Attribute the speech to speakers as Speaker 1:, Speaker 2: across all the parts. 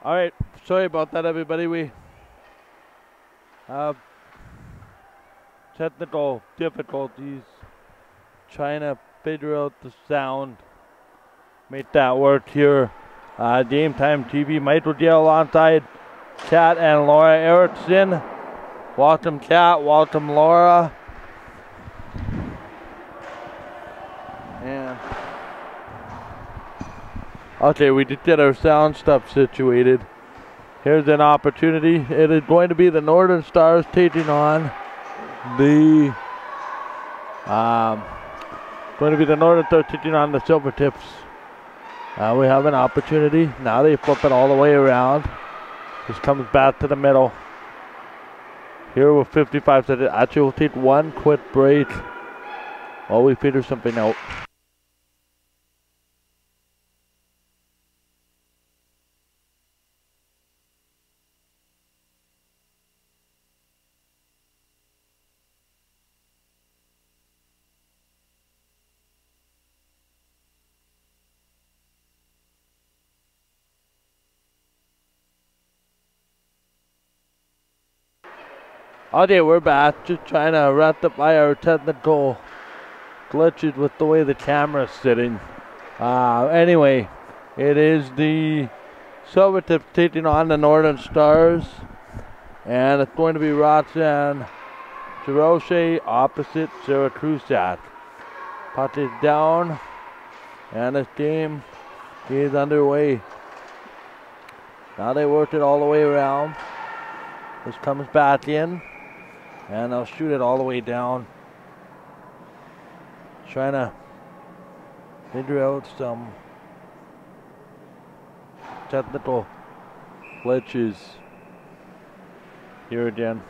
Speaker 1: Alright, sorry about that, everybody. We have technical difficulties trying to figure out the sound. Make that work here. Game Time TV, Michael Dale alongside Kat and Laura Erickson. Welcome, Kat. Welcome, Laura. And okay, we did get our sound stuff situated. Here's an opportunity. It is going to be the Northern Stars taking on the Silvertips. We have an opportunity. Now they flip it all the way around. This comes back to the middle. Here with 55 seconds. Actually, we'll take one quick break while we figure something out. Okay, we're back. Just trying to rectify our technical glitches with the way the camera's sitting. Anyway, it is the Silvertips taking on the Northern Stars. And it's going to be Roxanne Giroche opposite Sarah Krusat. Puck is down. And this game is underway. Now they worked it all the way around. This comes back in. And they'll shoot it all the way down. Trying to figure out some technical glitches here again.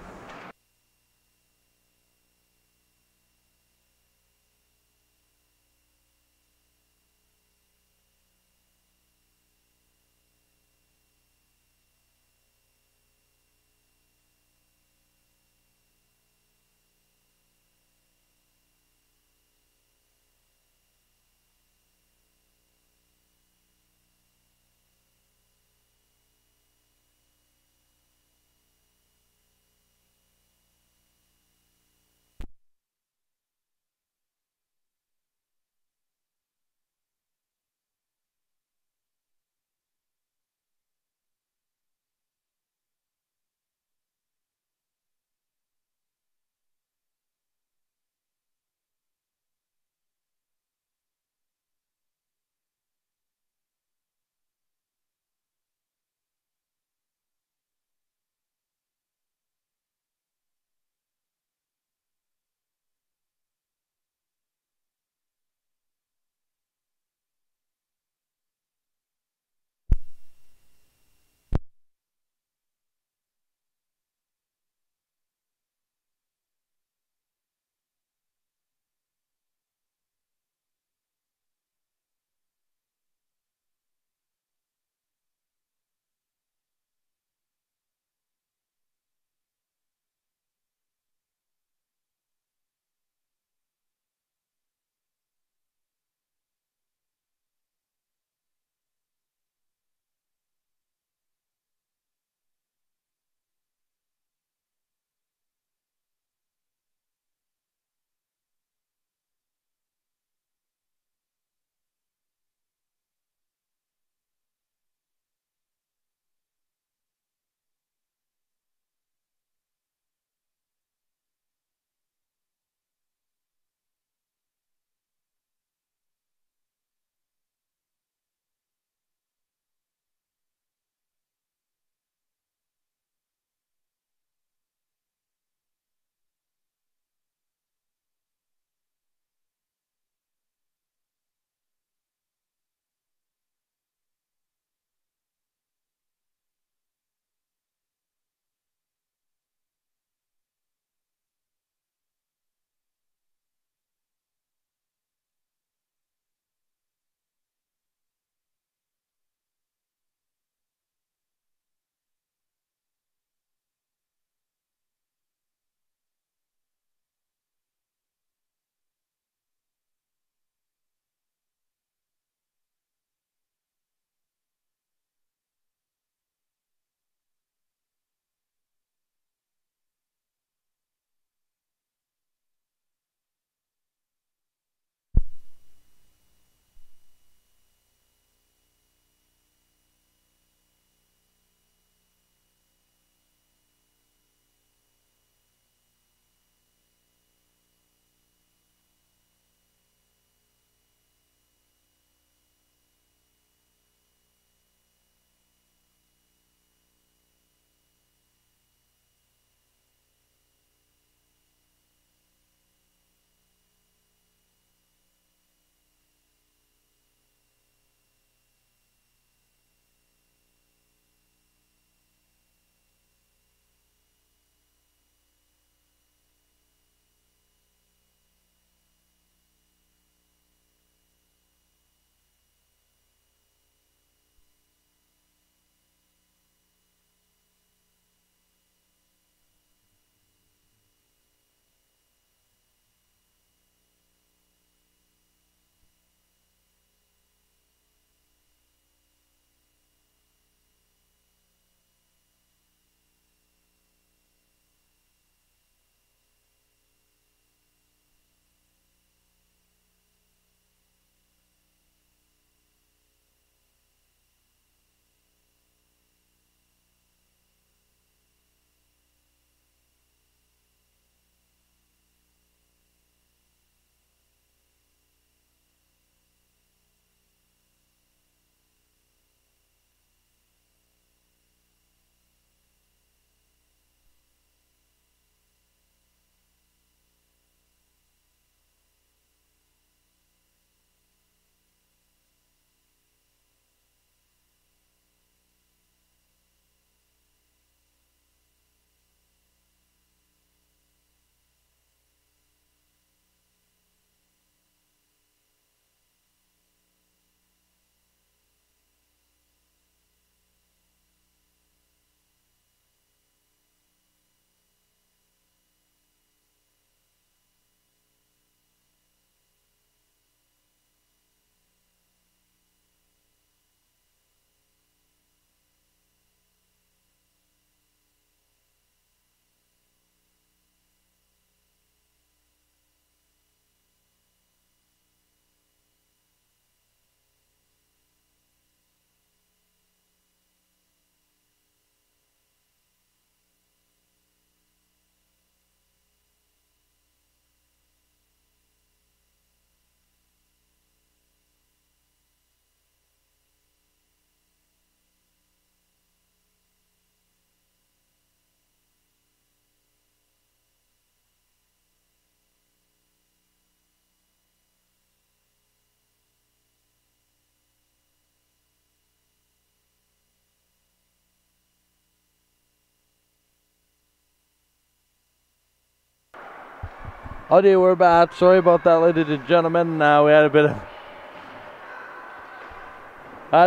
Speaker 1: Okay, we're back. Sorry about that, ladies and gentlemen. We had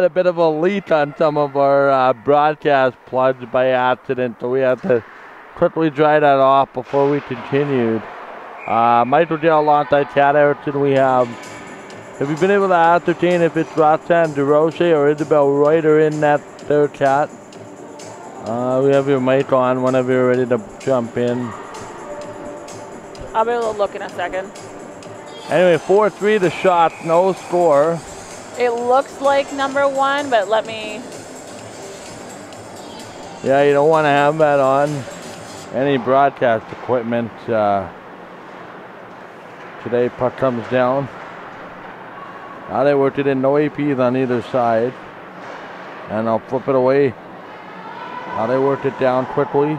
Speaker 1: a bit of a leak on some of our broadcast plugs by accident, so we had to quickly dry that off before we continued. MWJHL alongside Kat Erickson, we have you been able to ascertain if it's Roxanne DeRoche or Isabel Reuter in that there, Kat? We have your mic on whenever you're ready to jump in.
Speaker 2: I'll be able to look in a second.
Speaker 1: Anyway, 4-3 the shot, no score.
Speaker 2: It looks like number 1, but let me...
Speaker 1: Yeah, you don't want to have that on any broadcast equipment. Today puck comes down. Now they worked it in, no APs on either side. And I'll flip it away. Now they worked it down quickly.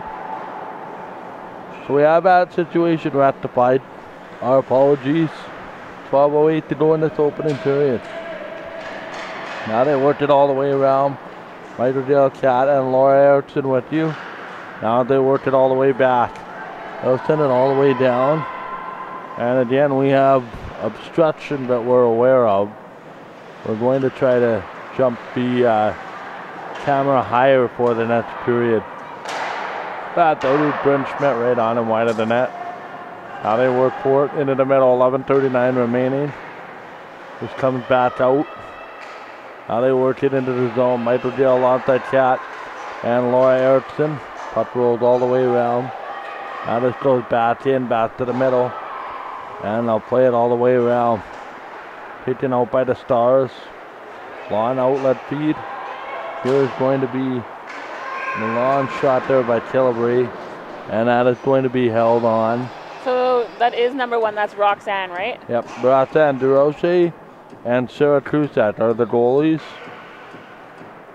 Speaker 1: So we have that situation rectified. Our apologies. 12:08 to go in this opening period. Now they worked it all the way around. MWJHL Kat and Laura Erickson with you. Now they worked it all the way back. They'll send it all the way down. And again, we have obstruction that we're aware of. We're going to try to jump the camera higher for the next period. That though, Brent Schmidt right on and wide of the net. Now they work for it into the middle, 11:39 remaining. This comes back out. Now they work it into the zone. MWJHL alongside Kat and Laura Erickson. Puck rolls all the way around. Now this goes back in, back to the middle. And they'll play it all the way around. Taken out by the Stars. Long outlet feed. Here is going to be the long shot there by Killibree, and that is going to be held on.
Speaker 2: So that is number 1, that's Roxanne, right?
Speaker 1: Yep, Roxanne DeRoche and Sarah Crusat are the goalies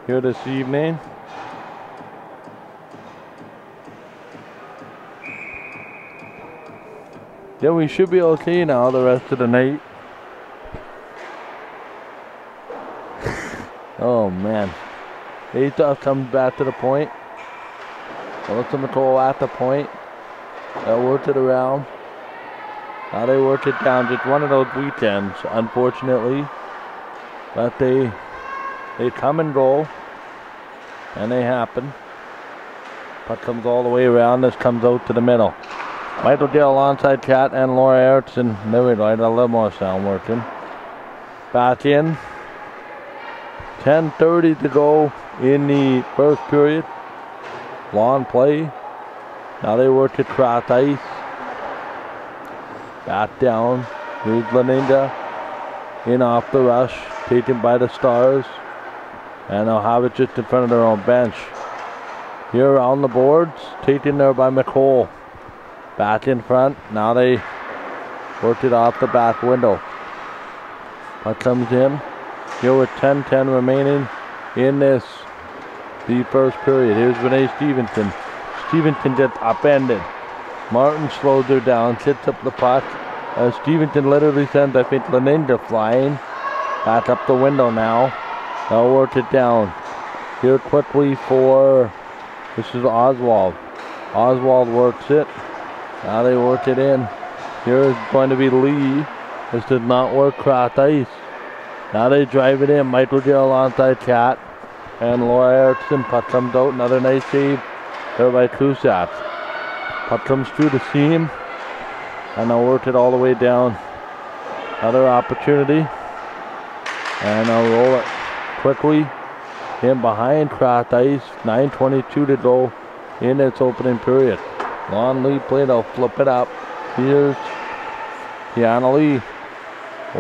Speaker 1: here this evening. Yeah, we should be okay now the rest of the night. Oh man. Aitoff comes back to the point. Melissa McCall at the point. They'll work it around. Now they work it down. Just one of those weekends, unfortunately. But they come and go. And they happen. Puck comes all the way around. This comes out to the middle. MWJHL alongside Kat and Laura Erickson. There we go. I had a little more sound working. Back in. 10:30 to go in the first period. Long play. Now they work it cross ice. Back down. Here's Laninda. In off the rush. Taken by the Stars. And they'll have it just in front of their own bench. Here around the boards. Taken there by McCall. Back in front. Now they worked it off the back window. Puck comes in. Here with 10:10 remaining in the first period. Here's Renee Stevenson. Stevenson gets upended. Martin slows her down, sits up the puck. Stevenson literally sends, I think, Laninda flying. Back up the window now. They'll work it down. Here quickly for, this is Oswald. Oswald works it. Now they work it in. Here is going to be Lee. This did not work cross ice. Now they drive it in. MWJHL alongside Kat and Laura Erickson. Puck comes out. Another nice save there by Kusat. Puck comes through the seam. And they'll work it all the way down. Another opportunity. And they'll roll it quickly in behind cross ice. 9:22 to go in its opening period. Long lead play. They'll flip it up. Here's Tiana Lee.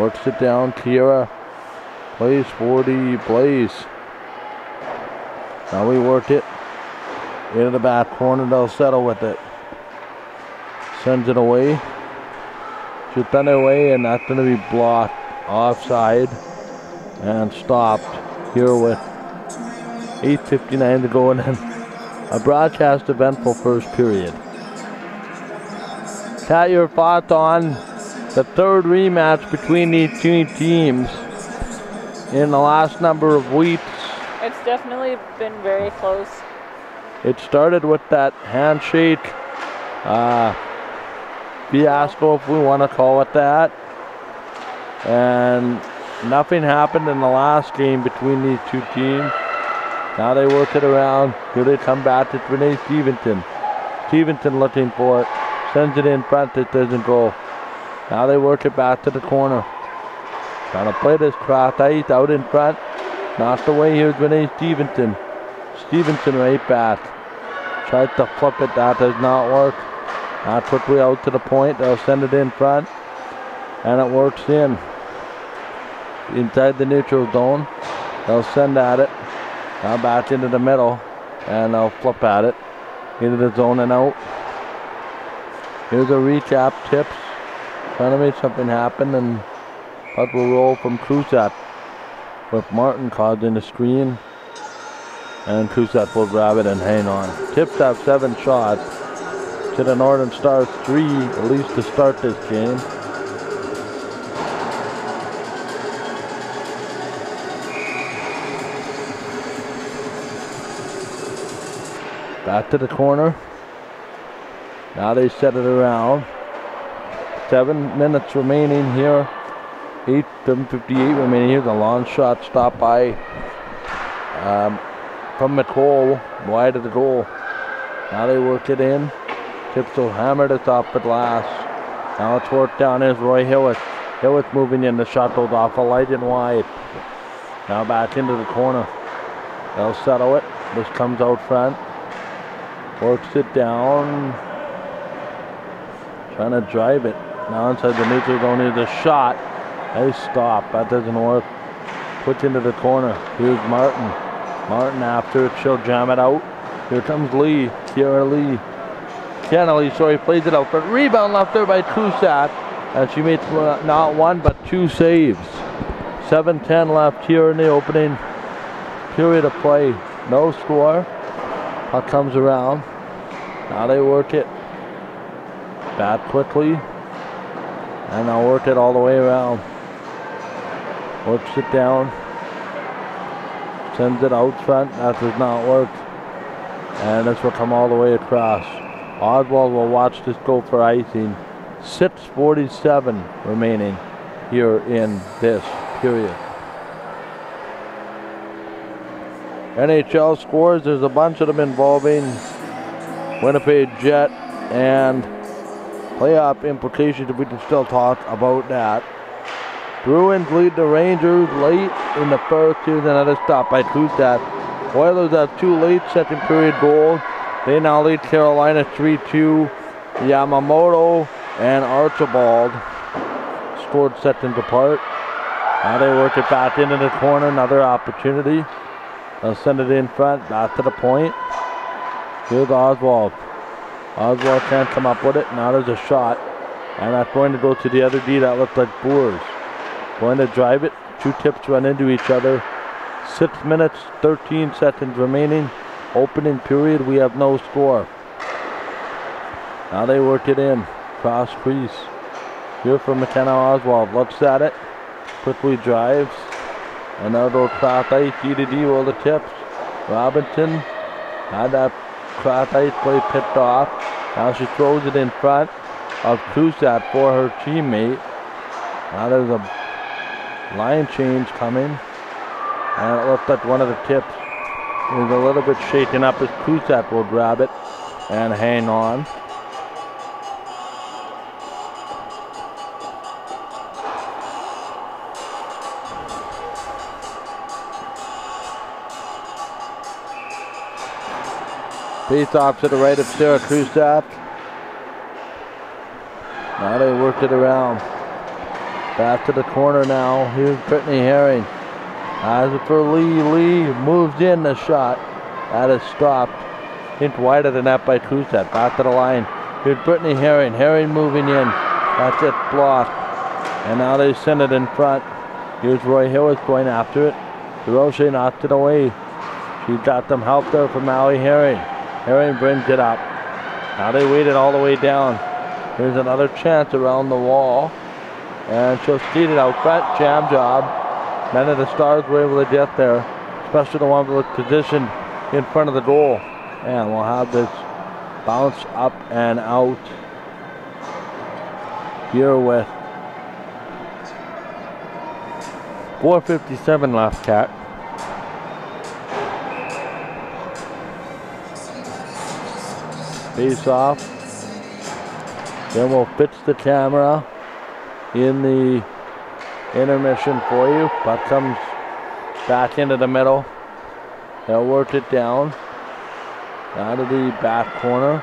Speaker 1: Works it down. Kiera plays for the Blaze. Now we work it into the back corner. They'll settle with it. Sends it away. Just on their way, and that's going to be blocked offside and stopped here with 8:59 to go, and then a broadcast eventful first period. Kat, your thoughts on the third rematch between these two teams in the last number of weeks?
Speaker 2: It's definitely been very close.
Speaker 1: It started with that handshake fiasco, if we want to call it that. And nothing happened in the last game between these two teams. Now they work it around. Here they come back to Renee Stevenson. Stevenson looking for it. Sends it in front. It doesn't go. Now they work it back to the corner. Trying to play this cross ice out in front. Knocked away. Here's Renee Stevenson. Stevenson right back. Tries to flip it. That does not work. Now quickly out to the point. They'll send it in front. And it works in. Inside the neutral zone. They'll send at it. Now back into the middle. And they'll flip at it. Into the zone and out. Here's a recap. Tips. Trying to make something happen. And puck will roll from Krusat. With Martin causing the screen. And Krusat will grab it and hang on. Tips have 7 shots. To the Northern Stars 3, at least to start this game. Back to the corner. Now they set it around. 7 minutes remaining here. 7:58 remaining. Here's a long shot stopped by from McCall, wide of the goal. Now they work it in. Tips will hammer it off the glass. Now it's worked down. Here's Roy Hewitt. Hewitt moving in. The shot goes off a light and wide. Now back into the corner. They'll settle it. This comes out front. Works it down. Trying to drive it. Now inside the neutral zone is a shot. They stop. That doesn't work. Puts into the corner. Here's Martin. Martin after it. She'll jam it out. Here comes Lee. Kiara Lee. Kiana Lee, sorry, plays it out. But rebound left there by Krusat. And she made not 1 but 2 saves. 7:10 left here in the opening period of play. No score. Puck comes around. Now they work it back quickly. And they'll work it all the way around. Works it down. Sends it out front. That does not work. And this will come all the way across. Oswald will watch this go for icing. 6:47 remaining here in this period. NHL scores, there's a bunch of them involving Winnipeg Jet and playoff implications, if we can still talk about that. Bruins lead the Rangers late in the first. Here's another stop by Krusat. Oilers have 2 late second period goals. They now lead Carolina 3-2. Yamamoto and Archibald scored seconds apart. Now they work it back into the corner. Another opportunity. They'll send it in front, back to the point. Here's Oswald. Oswald can't come up with it. Now there's a shot. And that's going to go to the other D. That looks like Boers. Going to drive it. 2 tips run into each other. 6 minutes, 13 seconds remaining. Opening period, we have no score. Now they work it in. Cross crease. Here from McKenna Oswald. Looks at it. Quickly drives. And now they'll cross ice. D to D roll the tips. Robinson had that cross ice play picked off. Now she throws it in front of Krusat for her teammate. Now there's a line change coming. And it looks like one of the tips is a little bit shaken up as Krusat will grab it and hang on. Face off to the right of Sarah Krusat. Now they work it around. Back to the corner now. Here's Brittany Herring. As it for Lee. Lee moves in the shot. That is stopped. Hint wide of the net by Krusat. Back to the line. Here's Brittany Herring. Herring moving in. That's it. Blocked. And now they send it in front. Here's Roy Hillis going after it. DeRoche knocked it away. She got them help there from Allie Herring. Herring brings it up. Now they wait it all the way down. Here's another chance around the wall. And she'll skate it out front. Jam job. None of the Stars were able to get there. Especially the one that was positioned in front of the goal. And we'll have this bounce up and out. here with 4:57 left, Cat. Face off. Then we'll fix the camera in the intermission for you. Puck comes back into the middle. They'll work it down out of the back corner.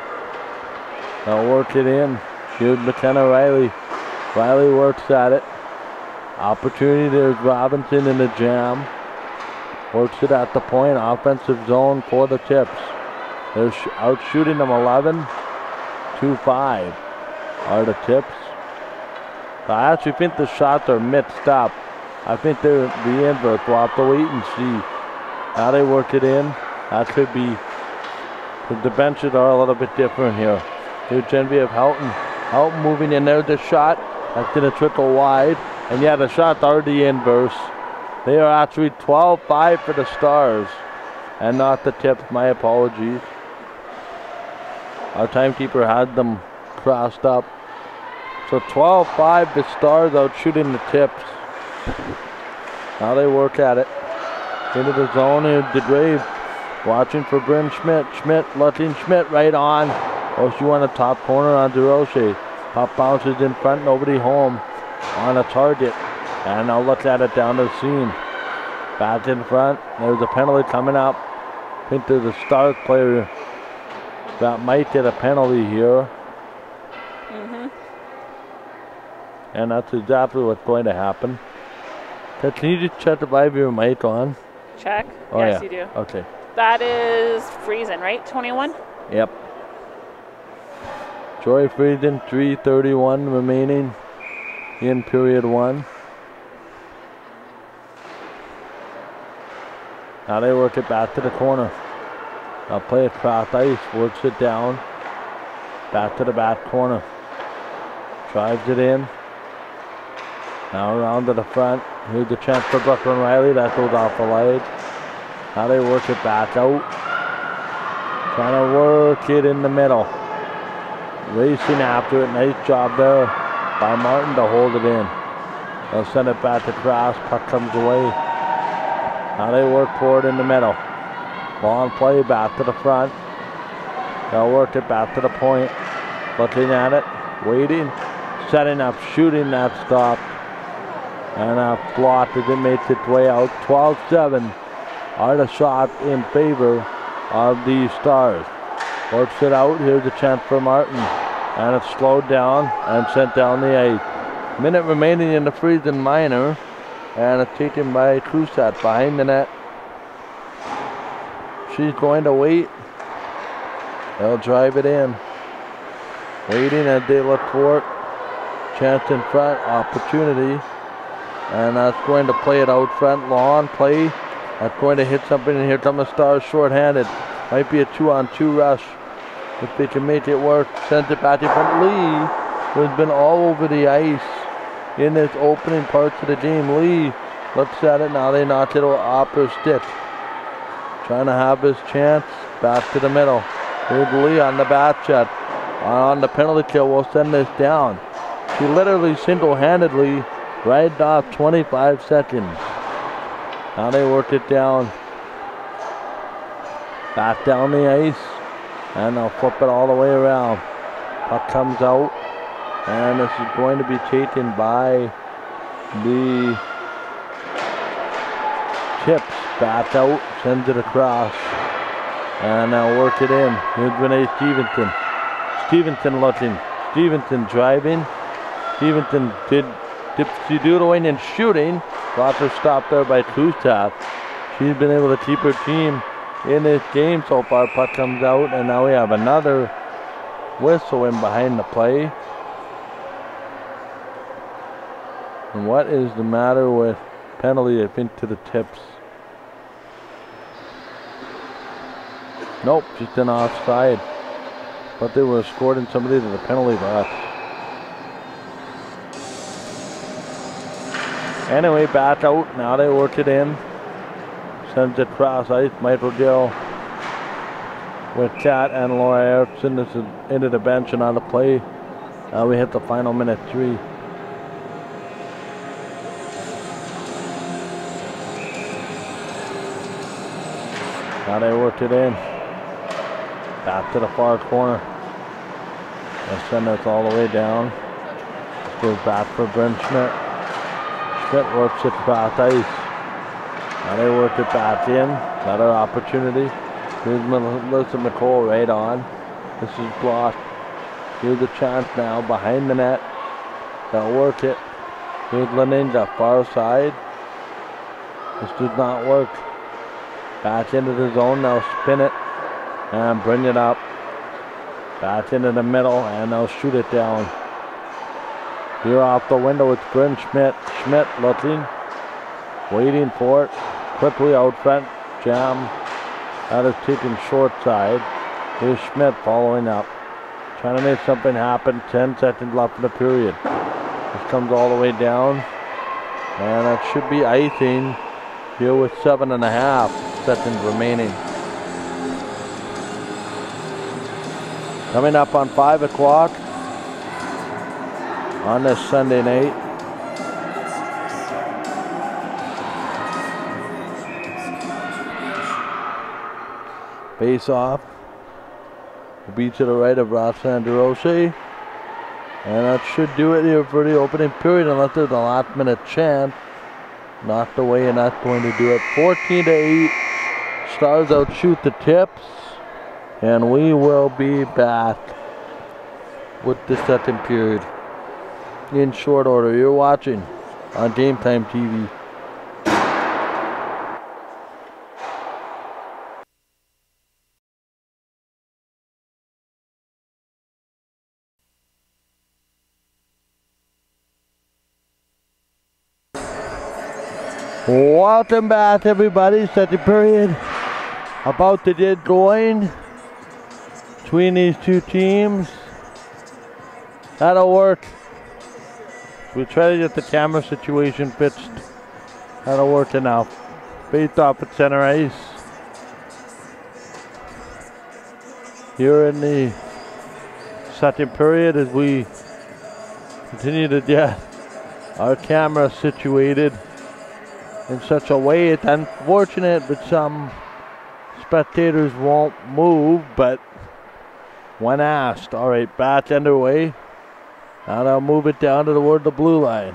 Speaker 1: They'll work it in. Here's McKenna Riley. Riley works at it. Opportunity, there's Robinson in the jam. Works it at the point. Offensive zone for the Tips. They're out shooting them 11-5 are the Tips. I actually think the shots are mixed up. I think they're the inverse. We'll have to wait and see how they work it in. That could be, the benches are a little bit different here. Here's Genevieve Houghton. Houghton moving in there. The shot, that's going to trickle wide. And yeah, the shots are the inverse. They are actually 12-5 for the Stars and not the Tips. My apologies. Our timekeeper had them crossed up. So 12-5, the Stars out shooting the Tips. Now they work at it. Into the zone here, DeGrave watching for Bryn Schmidt. Schmidt, letting Schmidt right on. Oh, she won a top corner on DeRoche. Pop bounces in front, nobody home on a target. And now look at it down the seam. Back in front, there's a penalty coming up. I think there's a Stars player that might get a penalty here. And that's exactly what's going to happen. Can you just check if I have your mic on?
Speaker 2: Check.
Speaker 1: Oh,
Speaker 2: yes,
Speaker 1: yeah.
Speaker 2: you do.
Speaker 1: Okay.
Speaker 2: That is Friesen, right? 21?
Speaker 1: Yep. Joy Friesen, 3:31 remaining in period 1. Now they work it back to the corner. I'll play it cross ice, works it down. Back to the back corner. Drives it in. Now around to the front. Here's the chance for Brooklyn Riley. That goes off the ledge. Now they work it back out. Trying to work it in the middle. Racing after it. Nice job there by Martin to hold it in. They'll send it back across. Puck comes away. Now they work for it in the middle. Long play back to the front. They'll work it back to the point. Looking at it. Waiting. Setting up. Shooting. That stopped. And a block as it makes its way out. 12-7 are the shots in favor of the Stars. Works it out. Here's a chance for Martin. And it's slowed down and sent down the ice. Minute remaining in the Friesen minor. And it's taken by Crusat behind the net. She's going to wait. They'll drive it in. Waiting as they look for it. Chance in front. Opportunity. And that's going to play it out front. Long play. That's going to hit something. And here come the Stars short-handed. Might be a 2-on-2 rush. If they can make it work. Sends it back in front. Lee, who's been all over the ice in this opening parts of the game. Lee looks at it. Now they knock it off her stick. Trying to have his chance. Back to the middle. Here's Lee on the back shot. On the penalty kill. We'll send this down. She literally single-handedly right off 25 seconds. Now they work it down. Back down the ice. And they'll flip it all the way around. Puck comes out. And this is going to be taken by the Tips. Back out. Sends it across. And they'll work it in. Here's Renee Stevenson. Stevenson looking. Stevenson driving. Stevenson did tipsy-doodling and shooting. Got her stopped there by Kustat. She's been able to keep her team in this game so far. Puck comes out, and now we have another whistle in behind the play. And what is the matter with penalty, I think, to the Tips? Nope, just an offside. But they were escorting somebody to the penalty box. Anyway, back out. Now they work it in. Sends it cross ice. Michael Gill with Kat and Laura Erickson. This is into the bench and on the play. Now we hit the final minute 3. Now they worked it in. Back to the far corner. They'll send it all the way down. Goes back for Brent Schmidt. Schmidt works it back ice. Now they work it back in. Another opportunity. Here's Melissa McCall right on. This is blocked. Here's a chance now behind the net. They'll work it. Here's Leninja far side. This does not work. Back into the zone. Now spin it and bring it up. Back into the middle and they'll shoot it down. Here off the window, it's Bryn Schmidt. Schmidt looking, waiting for it. Quickly out front, jam. That is taken short side. Here's Schmidt following up. Trying to make something happen. 10 seconds left in the period. This comes all the way down. And that should be icing here with 7.5 seconds remaining. Coming up on 5 o'clock. On this Sunday night. Face off. Will be to the right of Roxanne DeRoche. And that should do it here for the opening period unless there's a last minute chance. Knocked away and that's going to do it. 14-8. Stars outshoot the Tips. And we will be back with the second period. In short order, you're watching on Game Time TV. Welcome back, everybody. Second period about to get going between these two teams. That'll work. We'll try to get the camera situation fixed. That'll work enough. Faced off at center ice. Here in the second period as we continue to get our camera situated in such a way. It's unfortunate that some spectators won't move, but when asked. All right, back underway. Now they'll move it down toward the blue line.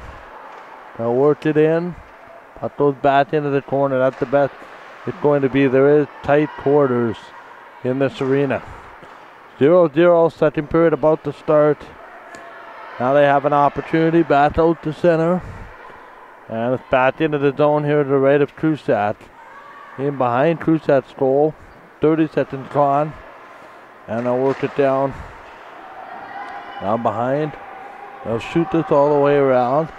Speaker 1: They'll work it in. Put those back into the corner. That's the best it's going to be. There is tight quarters in this arena. 0-0, second period about to start. Now they have an opportunity. Back out to center. And it's back into the zone here to the right of Krusat. In behind Krusat's goal. 30 seconds gone. And they'll work it down. Now behind. They'll shoot this all the way around.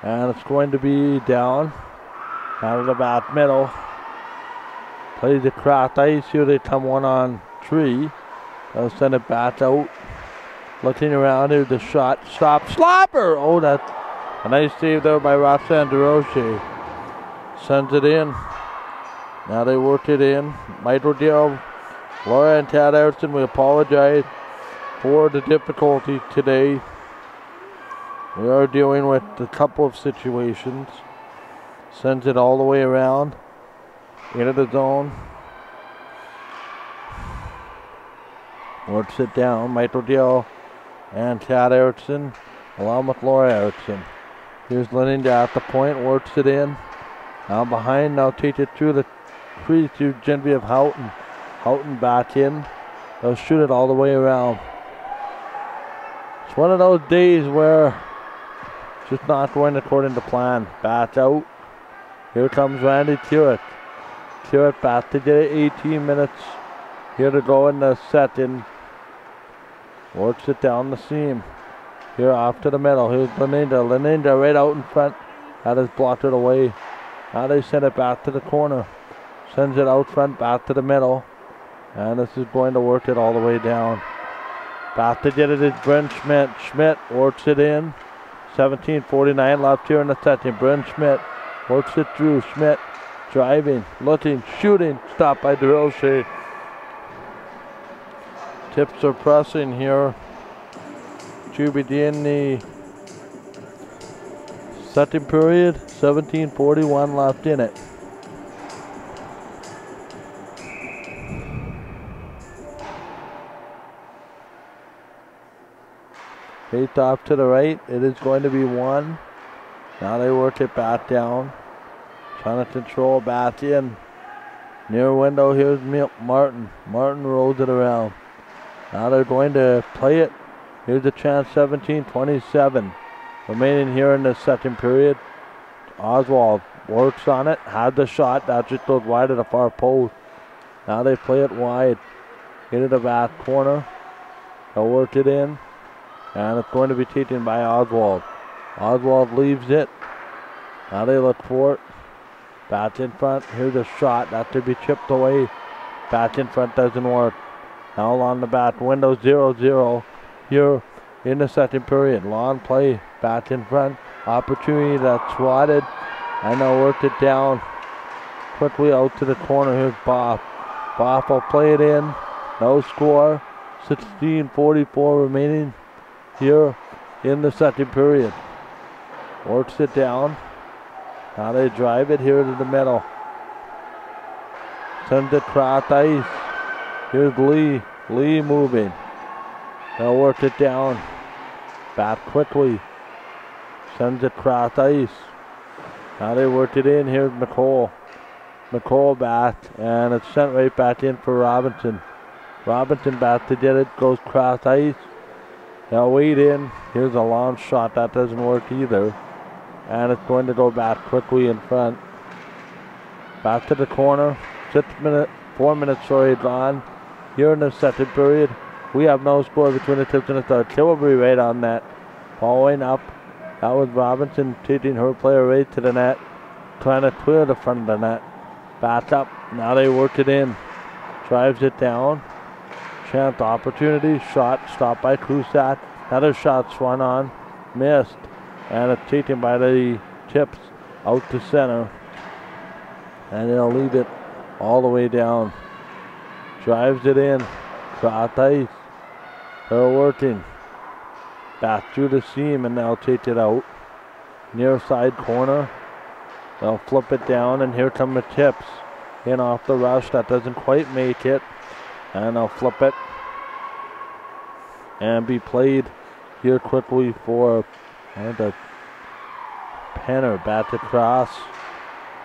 Speaker 1: And it's going to be down. Out of the back middle. Plays it across ice. Here they come 1-on-3. They'll send it back out. Looking around here, the shot. Stop. Slapper! Oh, that's a nice save there by Roxanne DeRoche. Sends it in. Now they work it in. Michael Deal, Laura and Tad Erickson, we apologize for the difficulty today. We are dealing with a couple of situations. Sends it all the way around into the zone. Works it down. Michael Deal and Tad Erickson along with Laura Erickson. Here's Linda at the point. Works it in. Now behind. Now take it through the crease to Genevieve Houghton. Houghton back in. They'll shoot it all the way around. It's one of those days where just not going according to plan. Back out. Here comes Randy Turek. Turek back to get it. 18 minutes here to go in the second. Works it down the seam. Here off to the middle. Here's Leninda. Leninda right out in front. That is blocked it away. Now they send it back to the corner. Sends it out front back to the middle. And this is going to work it all the way down. Back to get it is Brent Schmidt. Schmidt works it in. 17:49 left here in the second. Brent Schmidt works it through. Schmidt driving, looking, shooting. Stopped by DeRoche. Tips are pressing here. to begin the second period. 17:41 left in it. Face off to the right. It is going to be one. Now they work it back down. Trying to control back in. Near window, here's Martin. Martin rolls it around. Now they're going to play it. Here's a chance, 17:27. Remaining here in the second period. Oswald works on it, had the shot. That just goes wide of the far post. Now they play it wide into the back corner. They'll work it in. And it's going to be taken by Oswald. Oswald leaves it. Now they look for it. Back in front. Here's a shot. That could be chipped away. Back in front doesn't work. Now along the back window, 0-0 here in the second period. Long play. Back in front. Opportunity that's swatted. And they'll work it down quickly out to the corner. Here's Boff. Boff will play it in. No score. 16:44 remaining here in the second period. Works it down. Now they drive it here to the middle. Sends it across ice. Here's Lee. Lee moving. They'll work it down. Back quickly. Sends it across ice. Now they work it in. Here's McCall. McCall back. And it's sent right back in for Robinson. Robinson back to get it. Goes across ice. They'll wait in. Here's a long shot. That doesn't work either. And it's going to go back quickly in front. Back to the corner. 4 minutes gone. Here in the second period. We have no score between the tips and the third. Kilbury right on net. Following up. That was Robinson taking her player right to the net. Trying to clear the front of the net. Back up. Now they work it in. Drives it down. Chance opportunity. Shot stopped by Kusat. Another shot swung on. Missed. And it's taken by the Tips out to center. And they'll leave it all the way down. Drives it in. Cross ice. They're working. Back through the seam and they'll take it out. Near side corner. They'll flip it down and here come the Tips. In off the rush. That doesn't quite make it. And they'll flip it. And be played here quickly for the Penner back across.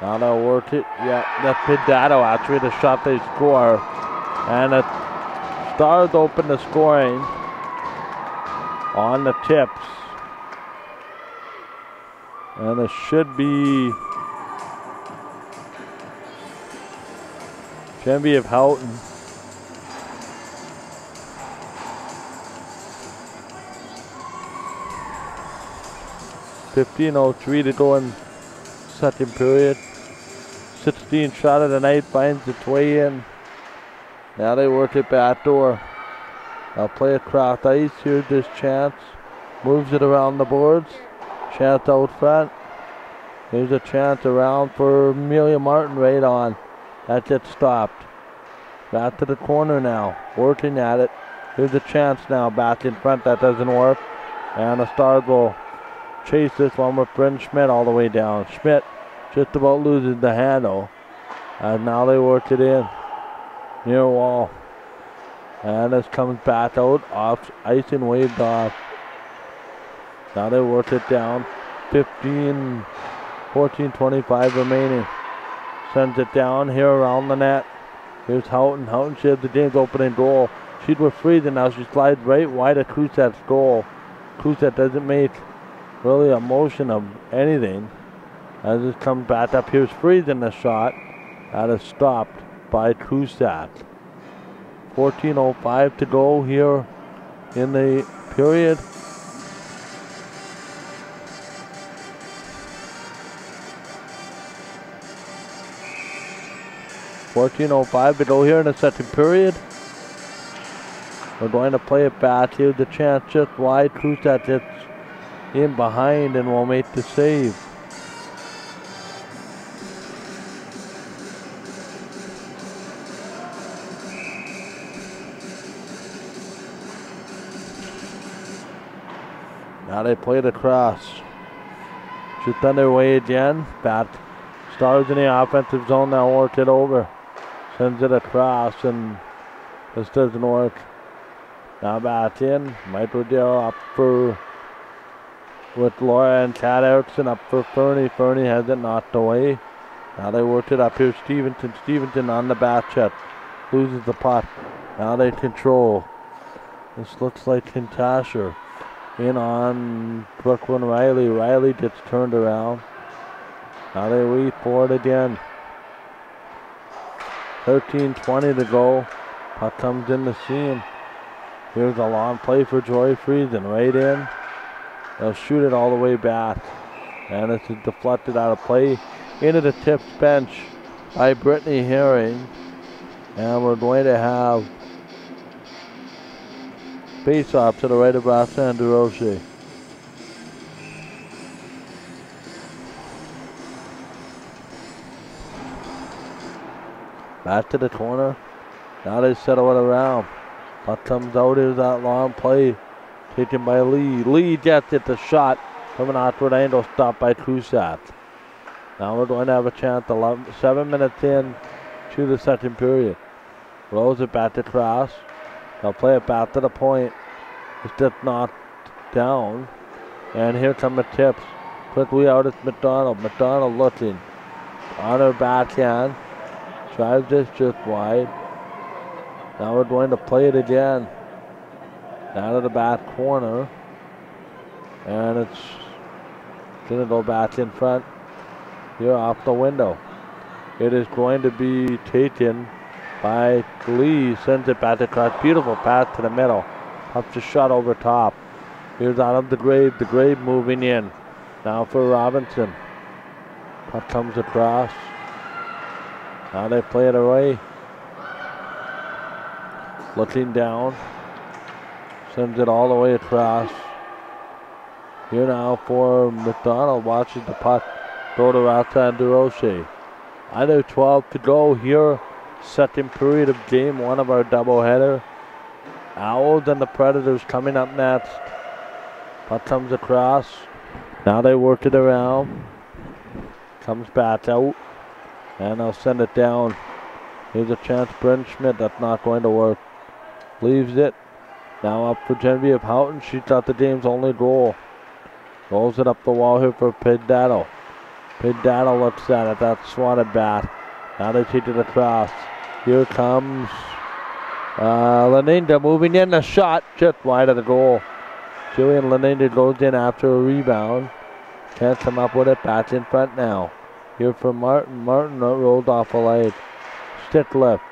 Speaker 1: Now they'll work it. Yeah, that's Pidato actually the shot they score. And it Stars open the scoring on the Tips. And it should be of Houghton. .15:03 to go in second period. 16 shot of the night finds its way in. Now they work it back door. They'll play across ice. Here's this Chance. Moves it around the boards. Chance out front. Here's a chance around for Amelia Martin right on. That gets stopped. Back to the corner now. Working at it. Here's a chance now. Back in front. That doesn't work. And the Stars will chase this one with Bryn Schmidt all the way down. Schmidt just about loses the handle. And now they work it in. Near wall. And this comes back out. Off ice and waved off. Now they work it down. 14:25 remaining. Sends it down here around the net. Here's Houghton. Houghton shares the game's opening goal. She's with freezing now. She slides right wide of Kusat's goal. Kusat doesn't make really a motion of anything. As this comes back up, here's freezing the shot. That is stopped by Kusat. 14:05 to go here in the period. .14:05 to go here in the second period. We're going to play it back. Here's the chance just wide. Kusat gets in behind and will make the save. Now they play it across. Shoot underway again. Bat Stars in the offensive zone now work it over. Sends it across and this doesn't work. Now back in. MWJHL up for with Laura and Kat Erickson up for Fernie. Fernie has it knocked away. Now they work it up here. Stevenson. Stevenson on the back check. Loses the puck. Now they control. This looks like Kintasher. In on Brooklyn Riley. Riley gets turned around. Now they wait for it again. 13:20 to go. Puck comes in the seam. Here's a long play for Joy Friesen. Right in. They'll shoot it all the way back. And it's deflected out of play. Into the Tips bench by Brittany Herring. And we're going to have face-off to the right of Roxanne DeRoche. Back to the corner. Now they settle it around. Puck comes out. Here's that long play. Taken by Lee. Lee gets it. The shot from an awkward angle. Stopped by Kusat. Now we're going to have a chance. 7 minutes in to the second period. Rolls it back across. They'll play it back to the point. It's just knocked down. And here come the Tips. Quickly out, it's McDonald. McDonald looking. On her backhand. Drives this just wide. Now we're going to play it again. Down to the back corner. And it's going to go back in front. Here off the window. It is going to be taken by Lee. Sends it back across. Beautiful pass to the middle. Up the shot over top. Here's out of the Grave. The Grave moving in. Now for Robinson. Puck comes across. Now they play it away. Looking down. Sends it all the way across. Here now for McDonald. Watches the puck go to Roxanne DeRoche. Under 12 to go here. Second period of game one of our doubleheader. Owls and the Predators coming up next. Puck comes across. Now they work it around. Comes back out. And they'll send it down. Here's a chance. Bryn Schmidt. That's not going to work. Leaves it. Now up for Genevieve Houghton. She got the game's only goal. Rolls it up the wall here for Piddaddle. Piddaddle looks at it. That's swatted back. Now they take it across. Here comes Leninda moving in. The shot just wide of the goal. Jillian Leninda goes in after a rebound. Can't come up with it. Back in front now. Here for Martin. Martin rolled off a leg. Stick left.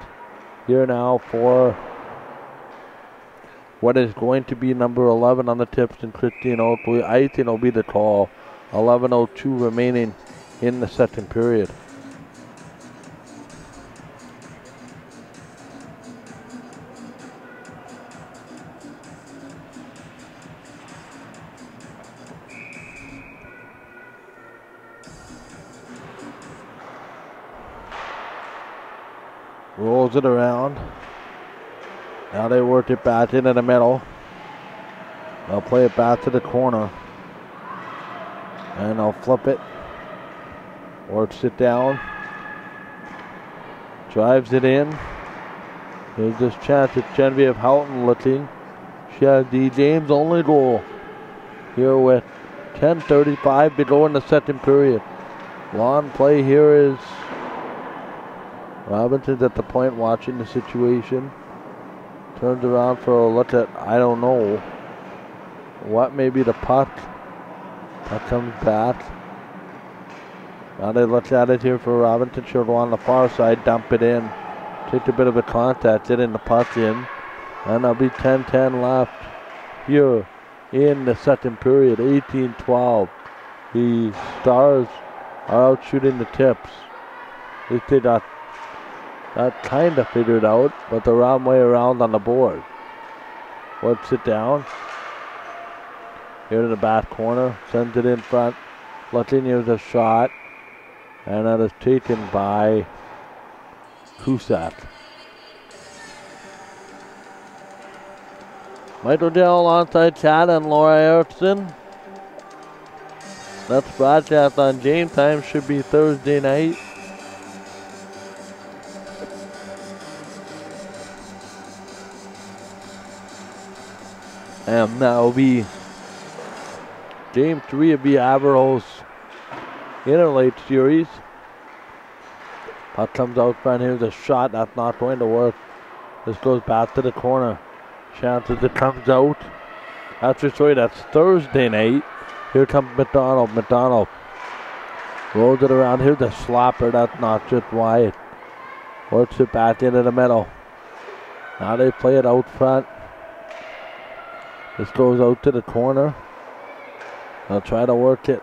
Speaker 1: Here now for what is going to be number 11 on the Tips and Christine Oakley. I think it'll be the call. 11:02 remaining in the second period. Rolls it around. Now they work it back into the middle. They'll play it back to the corner. And they'll flip it. Works it down. Drives it in. There's this chance at Genevieve Houghton looking. She has the game's only goal. Here with 10:35 to go in the second period. Long play here is Robinson's at the point watching the situation. Turns around for a look at, I don't know, what may be the puck. Puck comes back. Now they look at it here for Robinson. She'll go on the far side, dump it in. Take a bit of a contact, getting the puck in. And there'll be 10:10 left here in the second period. 18-12. The Stars are out shooting the Tips. At least they got that kind of figured out, but the wrong way around on the board. Works it down. Here to the back corner. Sends it in front. Looking, here's a shot. And that is taken by Cusack. MWJHL onside chat and Laura Erickson. That's broadcast on Game Time. Should be Thursday night. And that will be Game 3 of the Averros Interlake Series. Puck comes out front. Here's a shot. That's not going to work. This goes back to the corner. Chances it comes out. That's Thursday night. Here comes McDonald. McDonald rolls it around. Here's a slapper. That's not just wide. Works it back into the middle. Now they play it out front. This goes out to the corner. They'll try to work it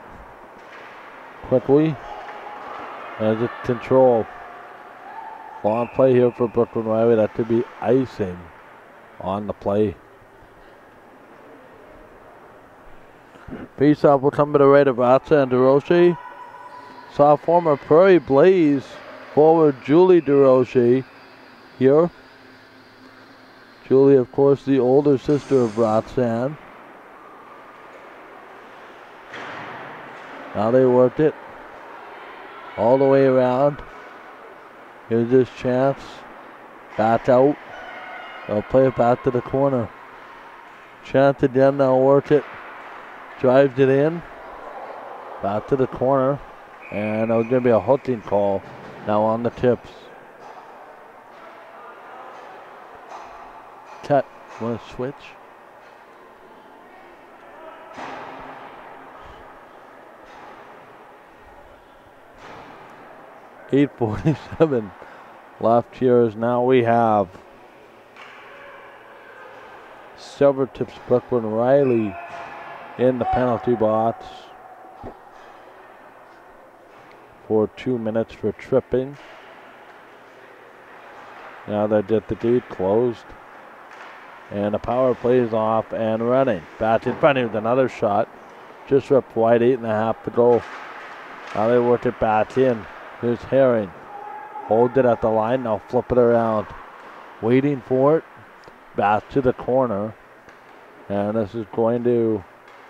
Speaker 1: quickly. As it's controlled. Long play here for Brooklyn Riley. That could be icing on the play. Face off will come to the right of Atsa and DeRoche. Saw former Prairie Blaze forward Julie DeRoche here. Julie, of course, the older sister of Roxanne. Now they worked it all the way around. Here's this chance. Back out. They'll play it back to the corner. Chance again, now work it. Drives it in. Back to the corner. And there's going to be a hooking call now on the tips. Cut. Want to switch? .847 left here as now we have Silvertips Brooklyn Riley in the penalty box for 2 minutes for tripping. Now they get the gate closed. And the power play is off and running. Back in front of another shot. Just ripped wide, 8.5 to go. Now they work it back in. Here's Herring. Hold it at the line. Now flip it around. Waiting for it. Back to the corner. And this is going to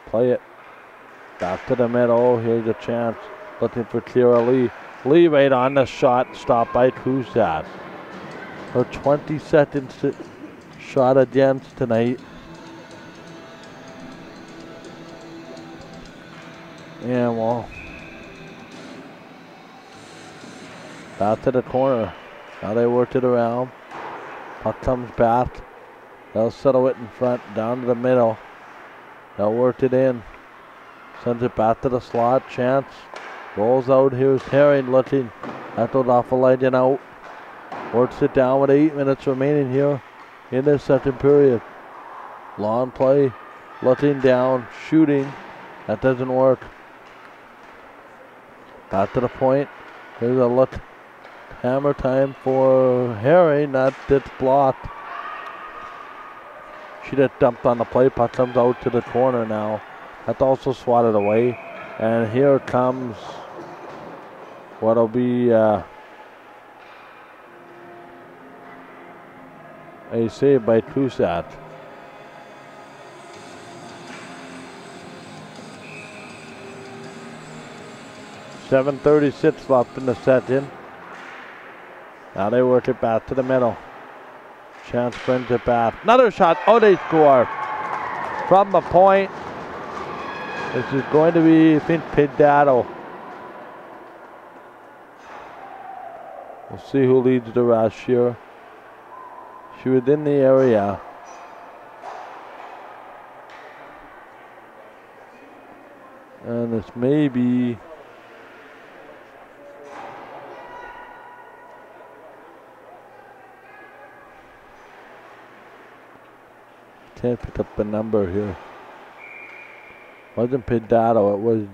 Speaker 1: play it back to the middle. Here's a chance. Looking for Kira Lee. Lee right on the shot. Stopped by Kusat. Her 22nd shot against tonight. And well, back to the corner. Now they worked it around. Puck comes back. They'll settle it in front, down to the middle. They'll work it in. Sends it back to the slot. Chance. Rolls out. Here's Herring looking at those off a line and out. Works it down with 8 minutes remaining here in this second period. Long play. Looking down. Shooting. That doesn't work. Back to the point. Here's a look. Hammer time for Herring. That gets blocked. She just dumped on the play. Puck comes out to the corner now. That's also swatted away. And here comes what'll be a save by Kusat. .736 left in the second. Now they work it back to the middle. Chance brings it back. Another shot. Oh, they score. From the point. This is going to be, I think, Pidato. We'll see who leads the rush here. She was in the area. And this may be can't pick up the number here. Wasn't Pidato, it was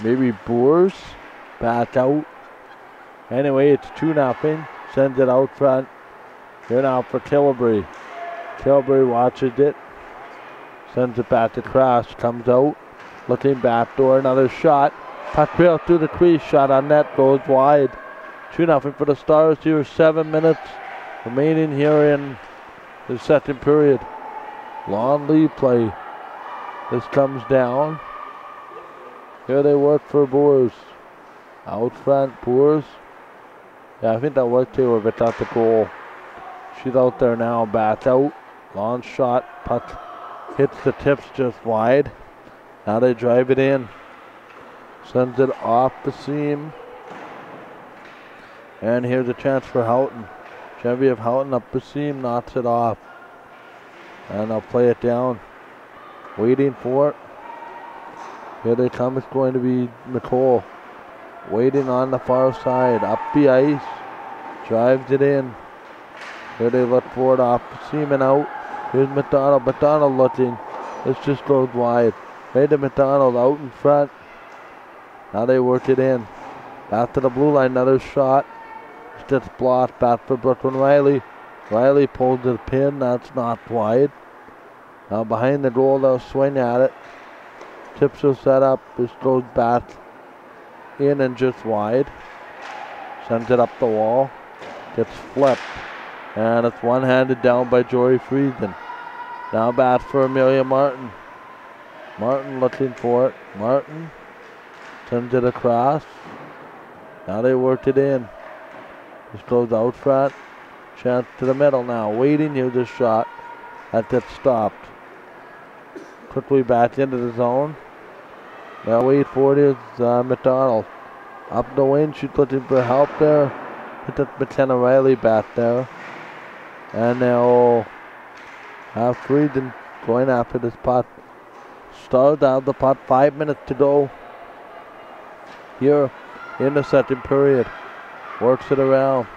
Speaker 1: maybe Boers. Back out. Anyway, it's 2-0. Sends it out front. Here now for Kilbury. Kilbury watches it. Sends it back across. Comes out. Looking back door. Another shot. Puck rail through the crease. Shot on net. Goes wide. 2-0 for the Stars here. 7 minutes remaining here in the second period. Long lead play. This comes down. Here they work for Boers. Out front, Boers. Yeah, I think that worked here if it's at the goal. She's out there now, back out. Long shot, puck hits the tips just wide. Now they drive it in. Sends it off the seam. And here's a chance for Houghton. Genevieve Houghton up the seam, knocks it off. And they'll play it down. Waiting for it. Here they come, it's going to be McCall. Waiting on the far side, up the ice. Drives it in. Here they look for it off the seam and out. Here's McDonald. McDonald looking. This just goes wide. Right to McDonald out in front. Now they work it in. Back to the blue line. Another shot. It's just blocked. Back for Brooklyn Riley. Riley pulls the pin. That's not wide. Now behind the goal, they'll swing at it. Tips are set up. This goes back in and just wide. Sends it up the wall. Gets flipped. And it's one-handed down by Jory Friesen. Now back for Amelia Martin. Martin looking for it. Martin sends it across. Now they worked it in. This goes out front. Chance to the middle now. Waiting, here's the shot. That gets stopped. Quickly back into the zone. Now wait for it is McDonald. Up the wing, she's looking for help there. Hit that McKenna Riley back there. And they'll have Frieden going after this puck. Stars out the puck, 5 minutes to go. Here in the second period. Works it around.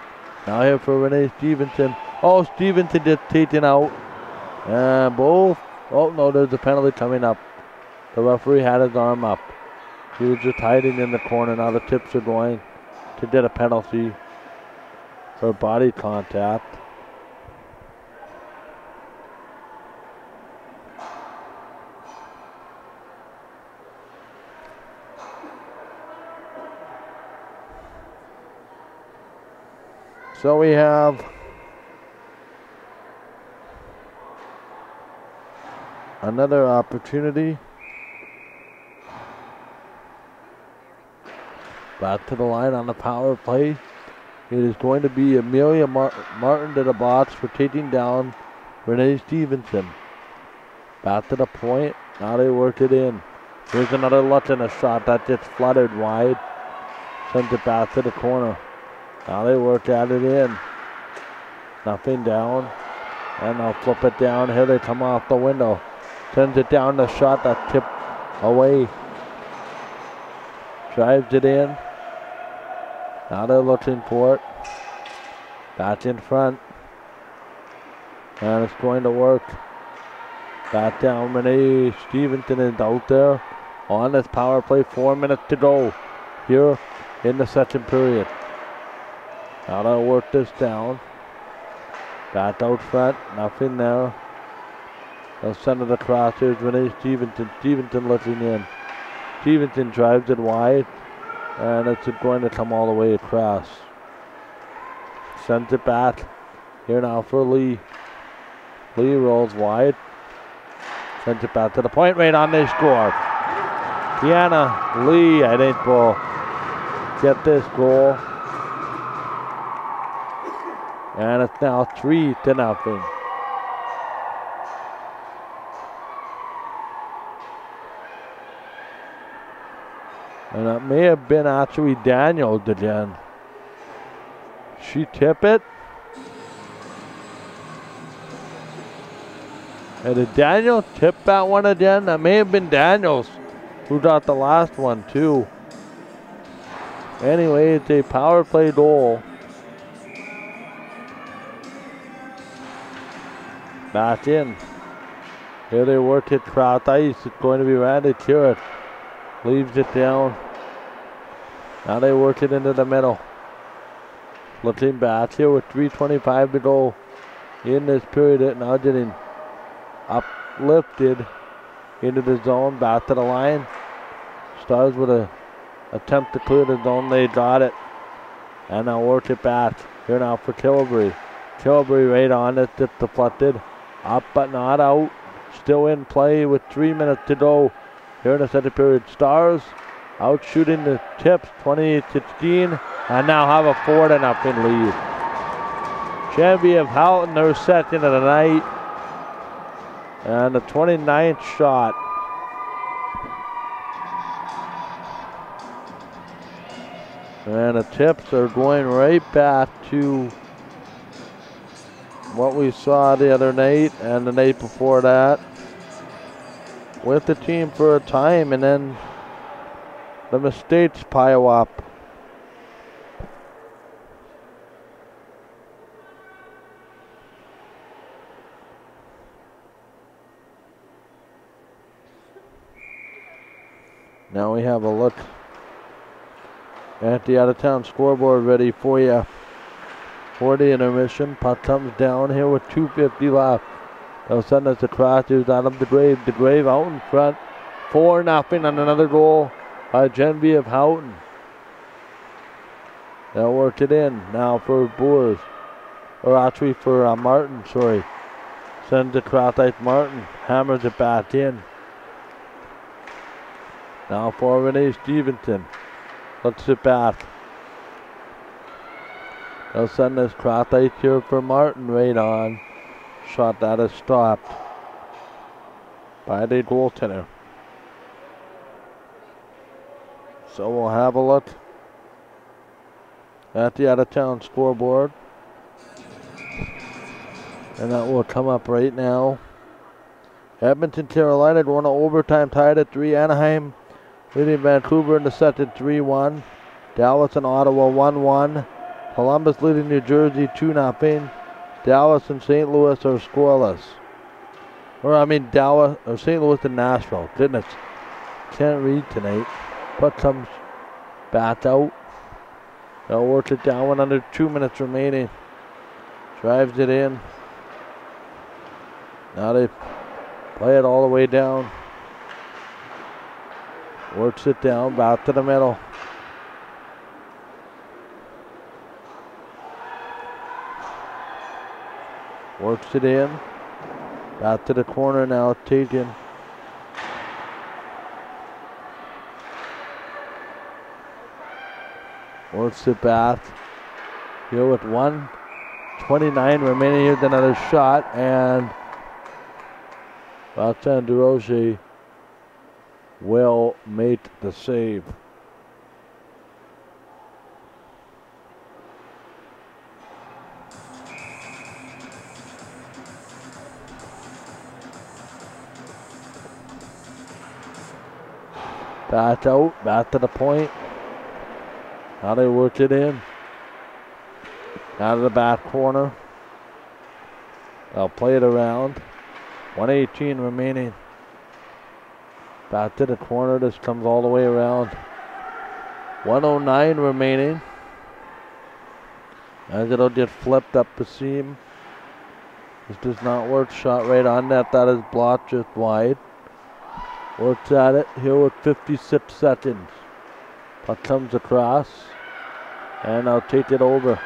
Speaker 1: Now here for Renee Stevenson. Oh, Stevenson just taken out. And both. Oh no, there's a penalty coming up. The referee had his arm up. He was just hiding in the corner. Now the tips are going to get a penalty for body contact. So we have another opportunity. Back to the line on the power play. It is going to be Amelia Martin to the box for taking down Renee Stevenson. Back to the point. Now they work it in. Here's another look and a shot that gets fluttered wide. Sends it back to the corner. Now they work at it in. Nothing down. And they'll flip it down. Here they come off the window. Sends it down the shot that tipped away. Drives it in. Now they're looking for it. Back in front. And it's going to work. Back down. Renee Stevenson is out there on this power play. 4 minutes to go here in the second period. Now they'll work this down. Back out front. Nothing there. They'll send it across. Here's Renee Stevenson. Stevenson looking in. Stevenson drives it wide. And it's going to come all the way across. Sends it back. Here now for Lee. Lee rolls wide. Sends it back to the point. Right on, they score. Kiana Lee, I think, will get this goal. And it's now 3-0. And it may have been actually Daniels again. She tip it. And did Daniels tip that one again? That may have been Daniels who got the last one too. Anyway, it's a power play goal. Back in. Here they work it cross ice. It's going to be Randy Currett. Leaves it down. Now they work it into the middle. Looking back here with 3:25 to go in this period. It now getting uplifted into the zone. Back to the line. Stars with a attempt to clear the zone. They got it. And now work it back. Here now for Tilbury. Tilbury right on it, it's deflected. Up but not out. Still in play with 3 minutes to go here in the second period. Stars out shooting the Tips 28-16 and now have a 4-0 lead. Genevieve Houghton, their second of the night. And the 29th shot. And the Tips are going right back to what we saw the other night and the night before that, with the team for a time, and then the mistakes pile up. Now we have a look at the out-of-town scoreboard ready for you for the intermission. Puck comes down here with 2:50 left. They'll send us across. Here's Adam DeGrave. DeGrave out in front. 4-0 on another goal by Genevieve Houghton. They'll work it in now for Boers. Or actually for Martin, sorry. Sends it across like Martin. Hammers it back in. Now for Renee Stevenson. Looks it back. They'll send this cross ice here for Martin right on. Shot that is stopped by the goaltender. So we'll have a look at the out-of-town scoreboard. And that will come up right now. Edmonton, Carolina going to overtime, tied at 3. Anaheim leading Vancouver in the second 3-1. Dallas and Ottawa 1-1. Columbus leading New Jersey 2-0. Dallas and St. Louis are scoreless. Dallas or St. Louis and Nashville. Goodness, can't read tonight. Puck comes back out. They'll work it down with under 2 minutes remaining. Drives it in. Now they play it all the way down. Works it down, back to the middle. Works it in. Back to the corner now, taken. Works it back. Here with 1:29 remaining. Here's another shot, and Valentine DeRoche will make the save. Back out, back to the point. Now they work it in. Out of the back corner. They'll play it around. 1:18 remaining. Back to the corner. This comes all the way around. 1:09 remaining. As it'll get flipped up the seam. This does not work. Shot right on net. That is blocked just wide. Works at it here with 56 seconds. Puck comes across. And I'll take it over.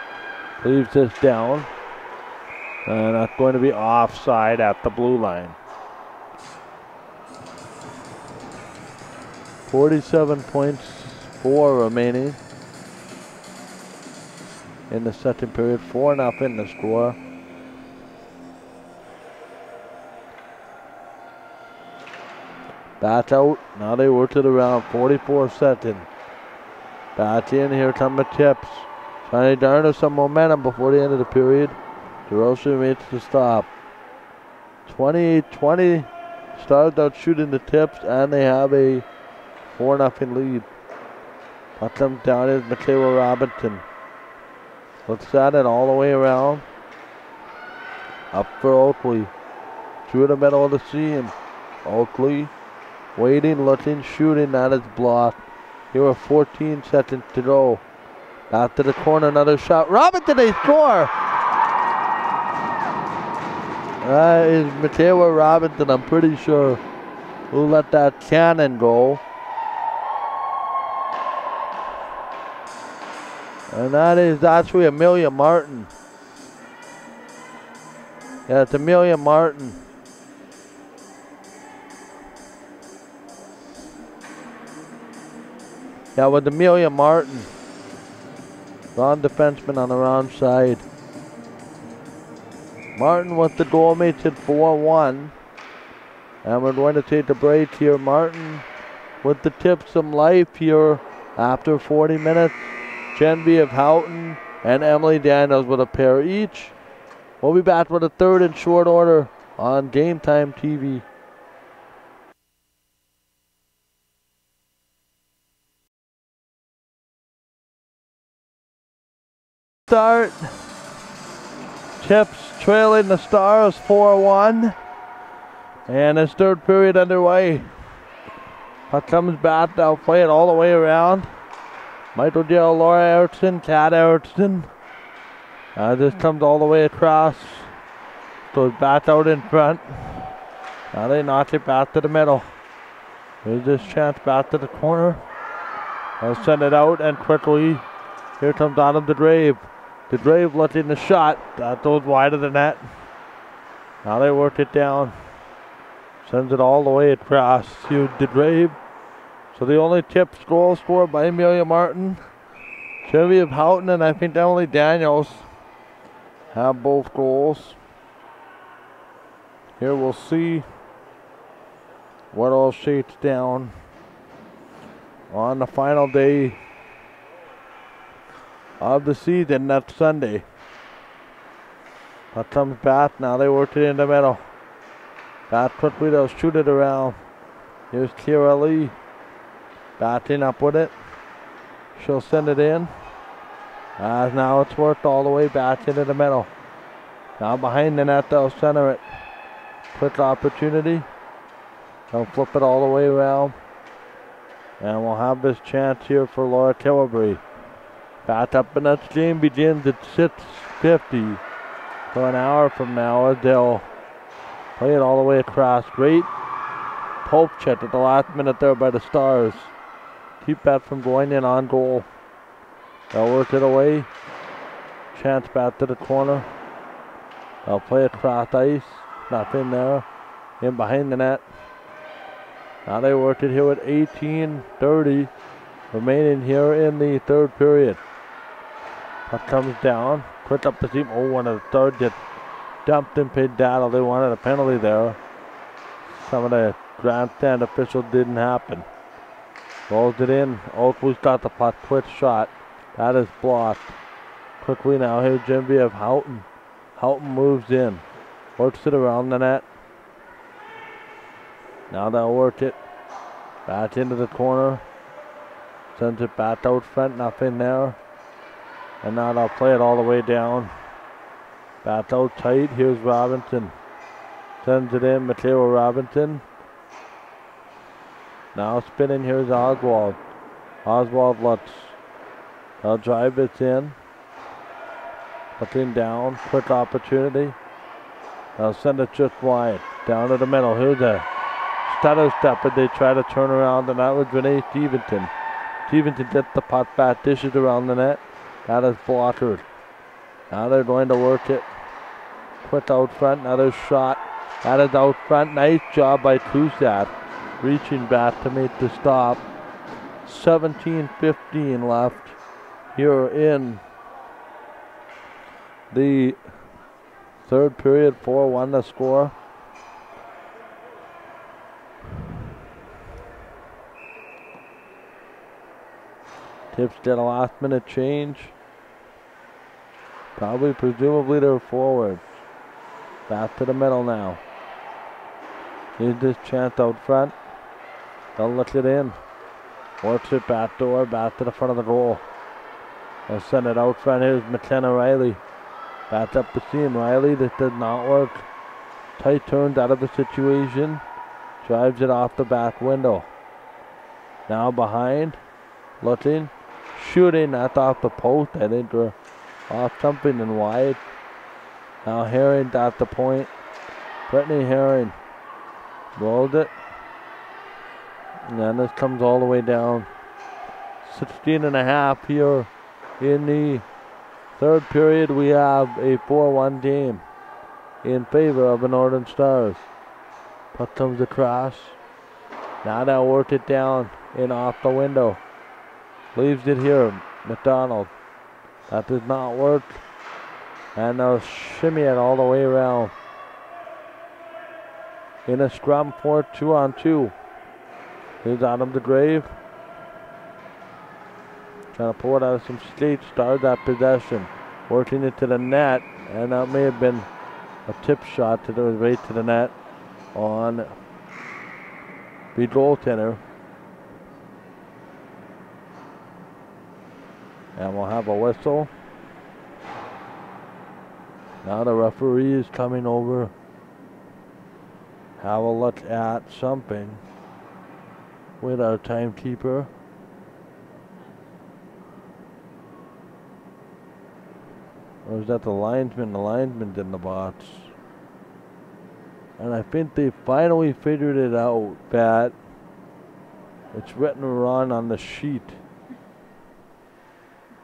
Speaker 1: Leaves this down. And that's going to be offside at the blue line. 47.4 remaining in the second period. 4-0 the score. Back out. Now they work it around. 44 seconds. Back in. Here come the Tips. Trying to garner some momentum before the end of the period. DeRoche makes the stop. 28-20. Started out shooting the Tips, and they have a 4-0 lead. Puck comes down is Michaela Robinson. Looks at it all the way around. Up for Oakley. Through the middle of the seam. Oakley waiting, looking, shooting. That is blocked. Here are 14 seconds to go. Back to the corner, another shot. Robinson, they score! That is Michaela Robinson, I'm pretty sure, who let that cannon go. And that is actually Amelia Martin. Yeah, it's Amelia Martin. Yeah, with Amelia Martin. Wrong defenseman on the wrong side. Martin with the goal makes it 4-1. And we're going to take a break here. Martin with the tip some life here after 40 minutes. Genevieve Houghton and Emily Daniels with a pair each. We'll be back with a third in short order on Game Time TV. Start. Tips trailing the Stars 4-1. And it's third period underway. Puck comes back. They'll play it all the way around. Michael Dale, Laura Erickson, Kat Erickson. This comes all the way across. Goes back out in front. Now they knock it back to the middle. Here's this chance back to the corner. They'll send it out and quickly. Here comes Adam DeDrave. DeDrave looking the shot. That goes wide of the net. Now they work it down. Sends it all the way across to DeDrave. So the only tips goal scored by Amelia Martin. Genevieve Houghton and I think Emily Daniels have both goals. Here we'll see what all shakes down on the final day of the season next Sunday. That comes back. Now they work it in the middle. Back quickly, they'll shoot it around. Here's Kira Lee. Batting up with it. She'll send it in. As now it's worked all the way back into the middle. Now behind the net, they'll center it. Quick opportunity. They'll flip it all the way around. And we'll have this chance here for Laura Killibree. Back up, the next game begins at 6:50. So an hour from now, as they'll play it all the way across. Great poke check at the last minute there by the Stars. Keep that from going in on goal. They'll work it away. Chance back to the corner. They'll play across ice. Nothing there. In behind the net. Now they work it here with 18:30 remaining here in the third period. Puck comes down. Quick up the seam. Oh, one of the third gets dumped and paid down. They wanted a penalty there. Some of the grandstand officials didn't happen. Rolls it in. Oakley's got the puck. Quick shot. That is blocked. Quickly now, here's Genevieve Houghton. Houghton moves in. Works it around the net. Now they'll work it back into the corner. Sends it back out front. Nothing there. And now they'll play it all the way down. Back out tight. Here's Robinson. Sends it in. Michaela Robinson. Now spinning. Here's Oswald. Oswald looks. They'll drive it in. Looking down. Quick opportunity. They'll send it just wide. Down to the middle. Here's a stutter step, but they try to turn around, and that was Renee Stevenson. Stevenson gets the puck back, dishes around the net. That is blocked. Now they're going to work it. Quick out front. Another shot. That is out front. Nice job by Kusat. Reaching back to make the stop. 17:15 left here in the third period. 4-1 the score. Tips did a last minute change. Probably, presumably, they're forwards. Back to the middle now. Here's this chance out front. They'll look it in. Works it back door, back to the front of the goal. They'll send it out front. Here's McKenna Riley. Back up the seam. Riley, this did not work. Tight turns out of the situation. Drives it off the back window. Now behind. Looking. Shooting. That's off the post. I think we're off something and wide. Now Herring at the point. Brittany Herring rolled it. And then this comes all the way down. 16.5 here in the third period. We have a 4-1 game. in favor of the Northern Stars. Puck comes across. Now they'll work it down and off the window. Leaves it here. McDonald. That does not work. And they'll shimmy it all the way around. In a scrum for 2-on-2. Here's Adam DeGrave. Trying to pull it out of some skates. Stars that possession. Working it to the net. And that may have been a tip shot that was right to the net on the goaltender. And we'll have a whistle. Now the referee is coming over. Have a look at something with our timekeeper. Or is that the linesman? The linesman's in the box. And I think they finally figured it out that it's written wrong on the sheet.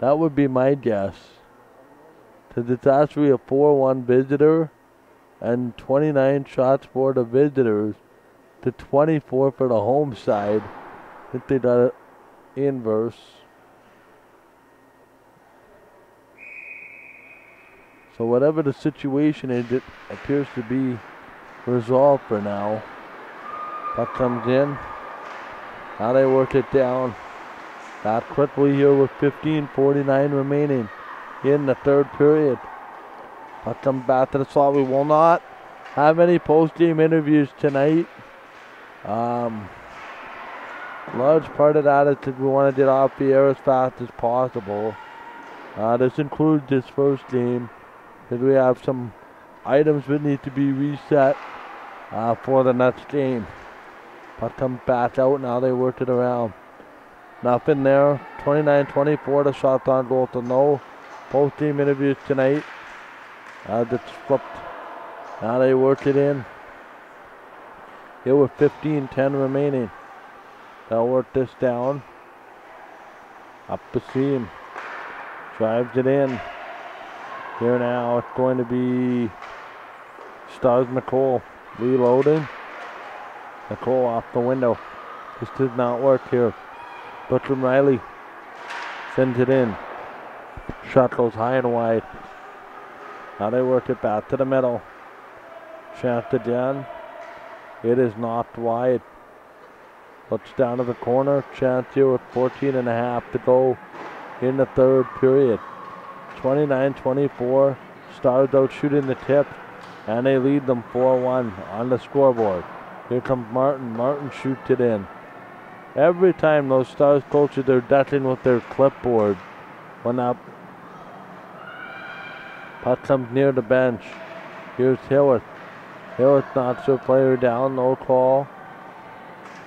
Speaker 1: That would be my guess. Because it's actually a 4-1 visitor and 29 shots for the visitors to 24 for the home side. I think they got it inverse. So whatever the situation is, it appears to be resolved for now. Puck comes in. Now they work it down. That quickly here with 15:49 remaining in the third period. Puck comes back to the slot. We will not have any post-game interviews tonight. Large part of that is that we want to get off the air as fast as possible. This includes this first game, because we have some items that need to be reset for the next game. Puck comes back out. Now they work it around. Nothing there. 29-24 the shot on goal to no post-game interviews tonight. That's flipped. Now they work it in. Here with 15:10 remaining. They'll work this down. Up the seam. Drives it in. Here now it's going to be Stars McCall reloading. McCall off the window. This did not work here. Bertram Riley sends it in. Shot goes high and wide. Now they work it back to the middle. Chance again. It is knocked wide. Looks down to the corner. Chance here with 14.5 to go in the third period. 29-24. Stars out shooting the tip. And they lead them 4-1 on the scoreboard. Here comes Martin. Martin shoots it in. Every time those Stars coaches are dashing with their clipboard when that puck comes near the bench. Here's Hillett. Hillett knocks her player down, no call.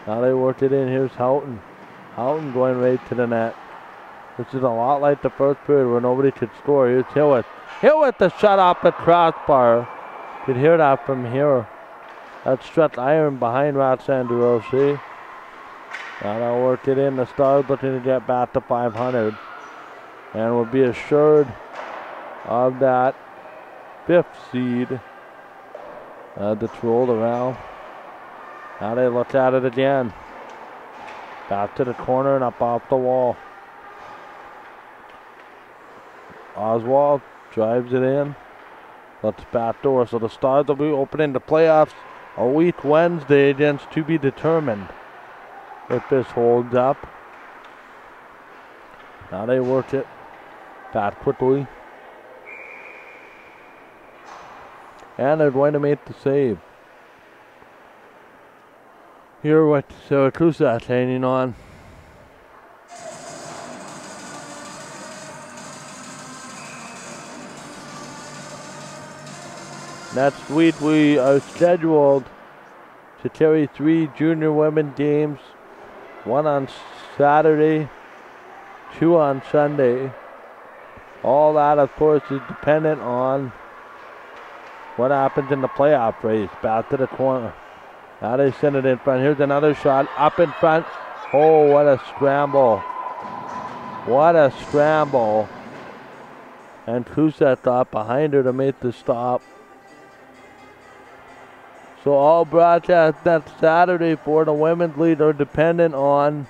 Speaker 1: Now they work it in. Here's Houghton. Houghton going right to the net. This is a lot like the first period where nobody could score. Here's Hillett. Hillett the shot off the crossbar. You could hear that from here. That struck iron behind Roxandre, see? Now they'll work it in. The Stars looking to get back to 500. And will be assured of that 5th seed that's rolled around. Now they look at it again. Back to the corner and up off the wall. Oswald drives it in. Looks back door. So the Stars will be opening the playoffs a week Wednesday against to be determined if this holds up. Now they work it back quickly. And they're going to make the save. Here with Syracuse hanging on. Next week we are scheduled to carry 3 junior women games. 1 on Saturday, 2 on Sunday. All that, of course, is dependent on what happens in the playoff race. Back to the corner. Now they send it in front. Here's another shot up in front. Oh, what a scramble. What a scramble. And Kuset got behind her to make the stop. So all broadcasts next Saturday for the women's league are dependent on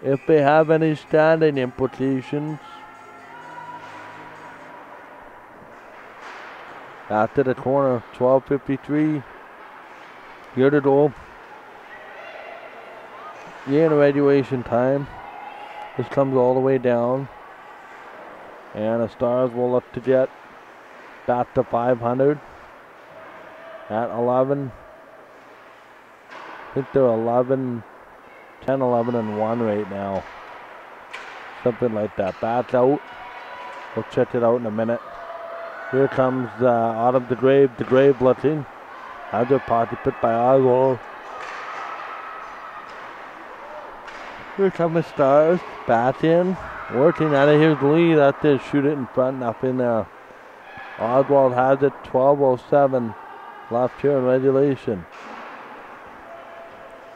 Speaker 1: if they have any standing implications. After the corner, 12:53. Here to go. In regulation time. This comes all the way down. And the Stars will look to get back to 500 at 11. I think they're 11, 10, 11, and 1 right now. Something like that. That's out. We'll check it out in a minute. Here comes Autumn DeGrave looking. Has a party put by Oswald. Here come the Stars. Back in. Working at it. Here's Lee. That's it. Shoot it in front. Nothing there. Oswald has it. 12:07 left here in regulation.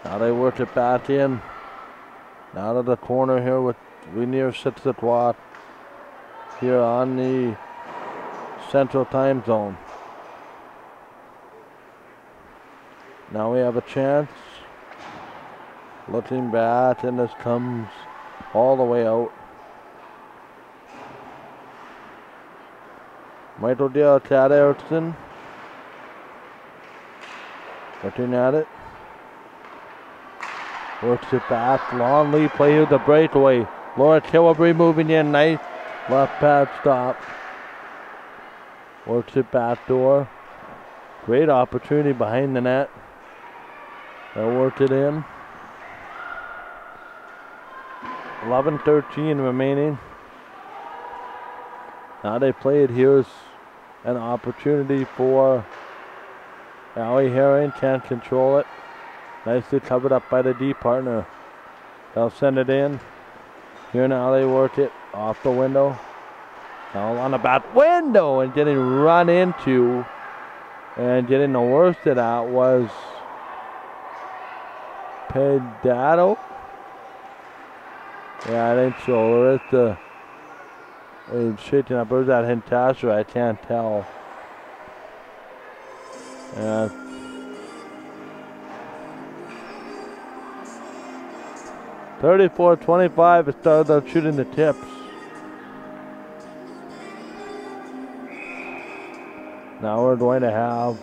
Speaker 1: Now they work it back in. Out of the corner here with Rainier sits at Watt. Here on the Central Time Zone. Now we have a chance. Looking back, and this comes all the way out. Michael Dale, Chad Erickson. Looking at it. Works it back. Long lead play here, the breakaway. Laura Killibree moving in. Nice left pad stop. Works it back door. Great opportunity behind the net. They'll work it in. 11:13 remaining. Now they play it. Here's an opportunity for Allie Herring. Can't control it. Nicely covered up by the D partner. They'll send it in. Here now they work it off the window. Now on the back window and getting run into. And getting the worst of that was Pedado. Yeah, I think so. It's shaking up. Where's that Hintasher? I can't tell. Yeah. .34-25. It started out shooting the tips. Now we're going to have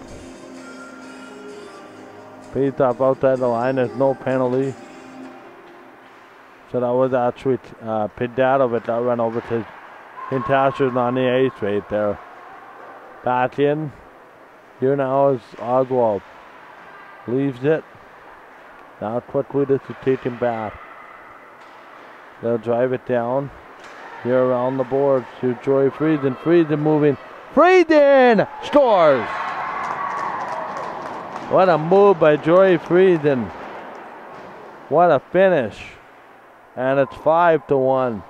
Speaker 1: face off outside the line. There's no penalty. So that was actually Pedado that ran over to Hintasher's on the ace right there. Back in. Here now is Oswald. Leaves it. Now quickly this is taken back. They'll drive it down. Here around the board to Joy Frieden. Frieden moving. Frieden scores! What a move by Joy Frieden. What a finish. And it's 5-1.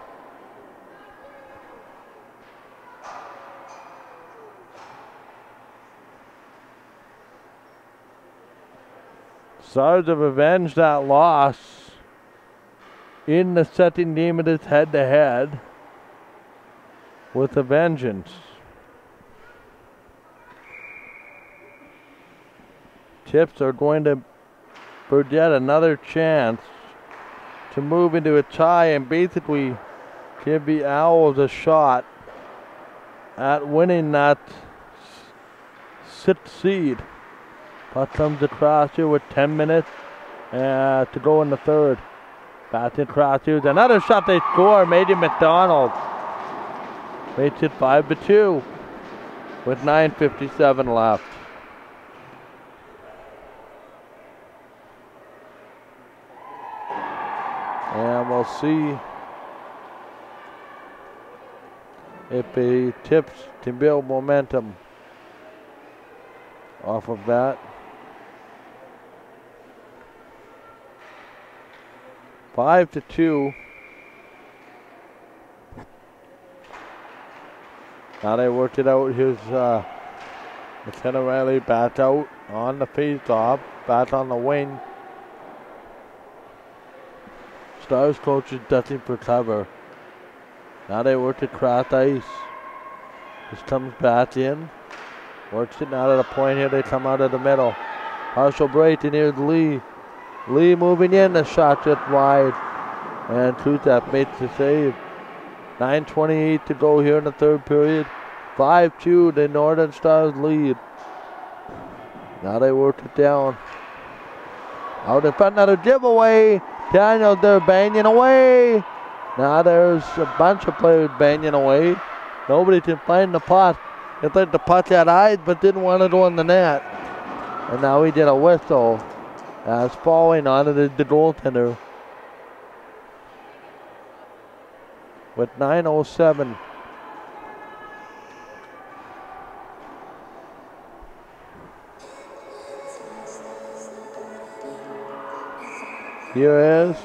Speaker 1: Stars have avenged that loss in the second game of this head-to-head with a vengeance. Tips are going to forget another chance to move into a tie and basically give the Owls a shot at winning that sixth seed. Puck comes across here with 10 minutes to go in the third. Back across here. Another shot they score. Major McDonald makes it 5-2 with 9:57 left. And we'll see if the Tips can build momentum off of that. 5-2. Now they worked it out. Here's McKenna Riley back out on the face-off, back on the wing. Stars coach is dusting for cover. Now they work it cross ice. This comes back in. Works it now to the point here. They come out of the middle. Partial break, and here's Lee. Lee moving in, the shot just wide. And Kuzap makes the save. 9:28 to go here in the third period. 5-2, the Northern Stars lead. Now they work it down. Out in front, another giveaway. Daniels, they're banging away. Now there's a bunch of players banging away. Nobody can find the puck. It's like the puck had eyes, but didn't want to go in the net. And now he did a whistle as falling on it is the goaltender. With 9:07. Here is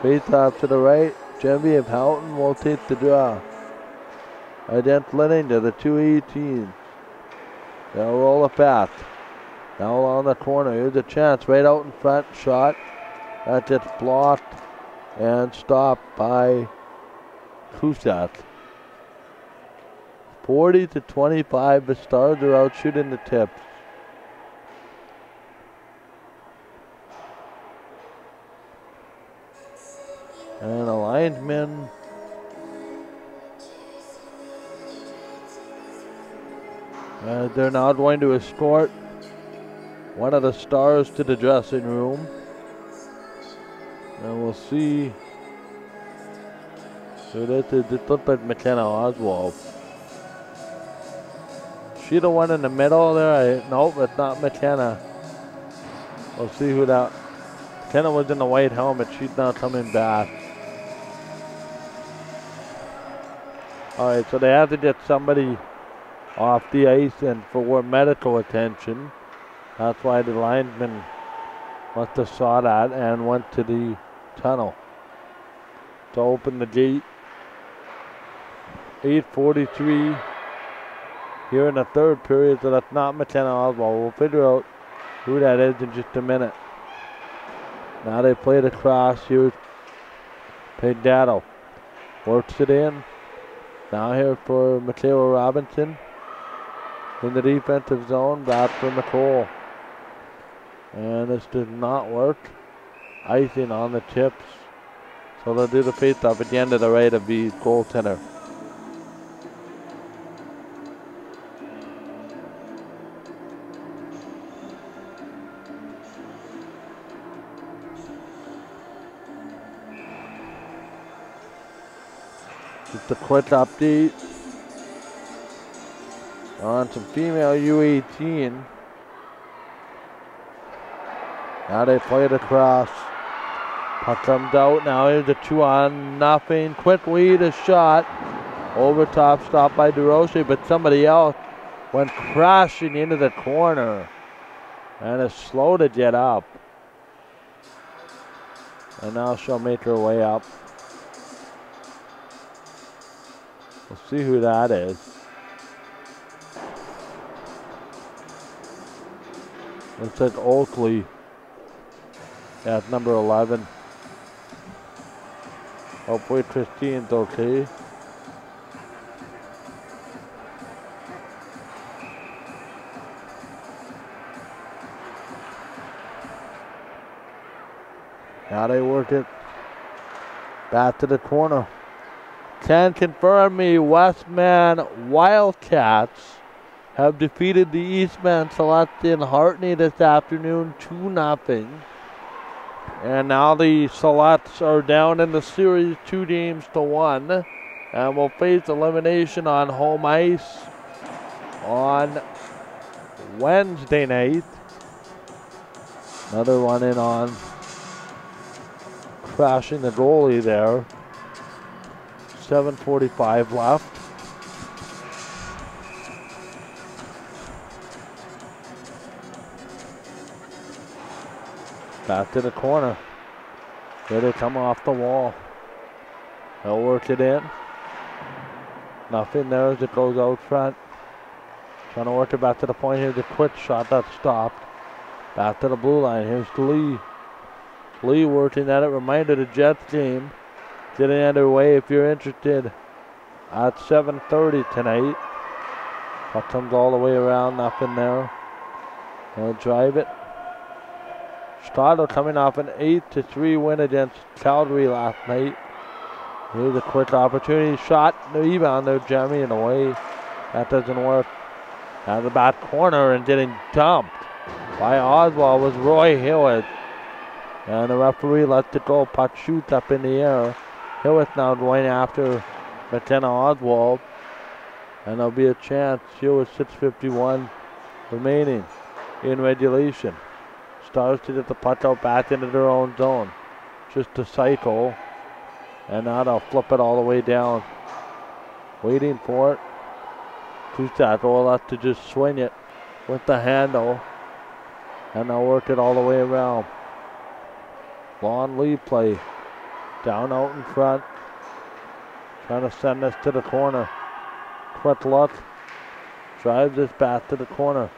Speaker 1: face off to the right. Genevieve Houghton will take the draw against Leninga, the 218. They'll roll it back. Now along the corner. Here's a chance right out in front. Shot. That gets blocked and stopped by Kusat. 40-25. The Stars are out shooting the tips. And a linesman they're now going to escort one of the Stars to the dressing room. And we'll see. So this looked like McKenna Oswald. She the one in the middle there? Nope, it's not McKenna. We'll see who that. McKenna was in the white helmet. She's now coming back. Alright, so they have to get somebody off the ice and for medical attention. That's why the linesman must have saw that and went to the tunnel to open the gate. 8:43 here in the third period, so that's not McKenna Oswald. We'll figure out who that is in just a minute. Now they play the cross. Here's Pedado. Works it in. Now here for Michaela Robinson. In the defensive zone, back for McCall. And this did not work. Icing on the tips. So they'll do the face-off at the end of the right of the goaltender. Just a quick update on some female U18. Now they play the cross. Puck comes out. Now here's a 2-0. Quick lead, a shot. Over top, stopped by DeRoche, but somebody else went crashing into the corner. And it's slow to get up. And now she'll make her way up. We'll see who that is. Looks like Oakley at number 11. Hopefully Christine's okay. Now they work it back to the corner. Can confirm me, Westman Wildcats have defeated the Eastman Celeste in Hartney this afternoon 2-0. And now the Celestes are down in the series 2-1 and will face elimination on home ice on Wednesday night. Another one in on crashing the goalie there. 7:45 left. Back to the corner. Here they come off the wall. They'll work it in. Nothing there as it goes out front. Trying to work it back to the point. Here's a quick shot that stopped. Back to the blue line. Here's Lee. Lee working at it. Reminder the Jets game getting underway if you're interested at 7:30 tonight. Puck comes all the way around. Nothing there. They'll drive it. Stottle coming off an 8-3 win against Calgary last night. Here's a quick opportunity. Shot, the rebound there, jamming it away. That doesn't work. Out of the back corner and getting dumped by Oswald was Roy Hewitt. And the referee lets it go. Puck shoots up in the air. Hewitt now going after McKenna Oswald. And there'll be a chance here with 6:51 remaining in regulation. Stars to get the puck out back into their own zone. Just a cycle. And now they'll flip it all the way down. Waiting for it. Kusat will have to just swing it with the handle. And they'll work it all the way around. Long lead play. Down out in front. Trying to send this to the corner. Quick look. Drives this back to the corner.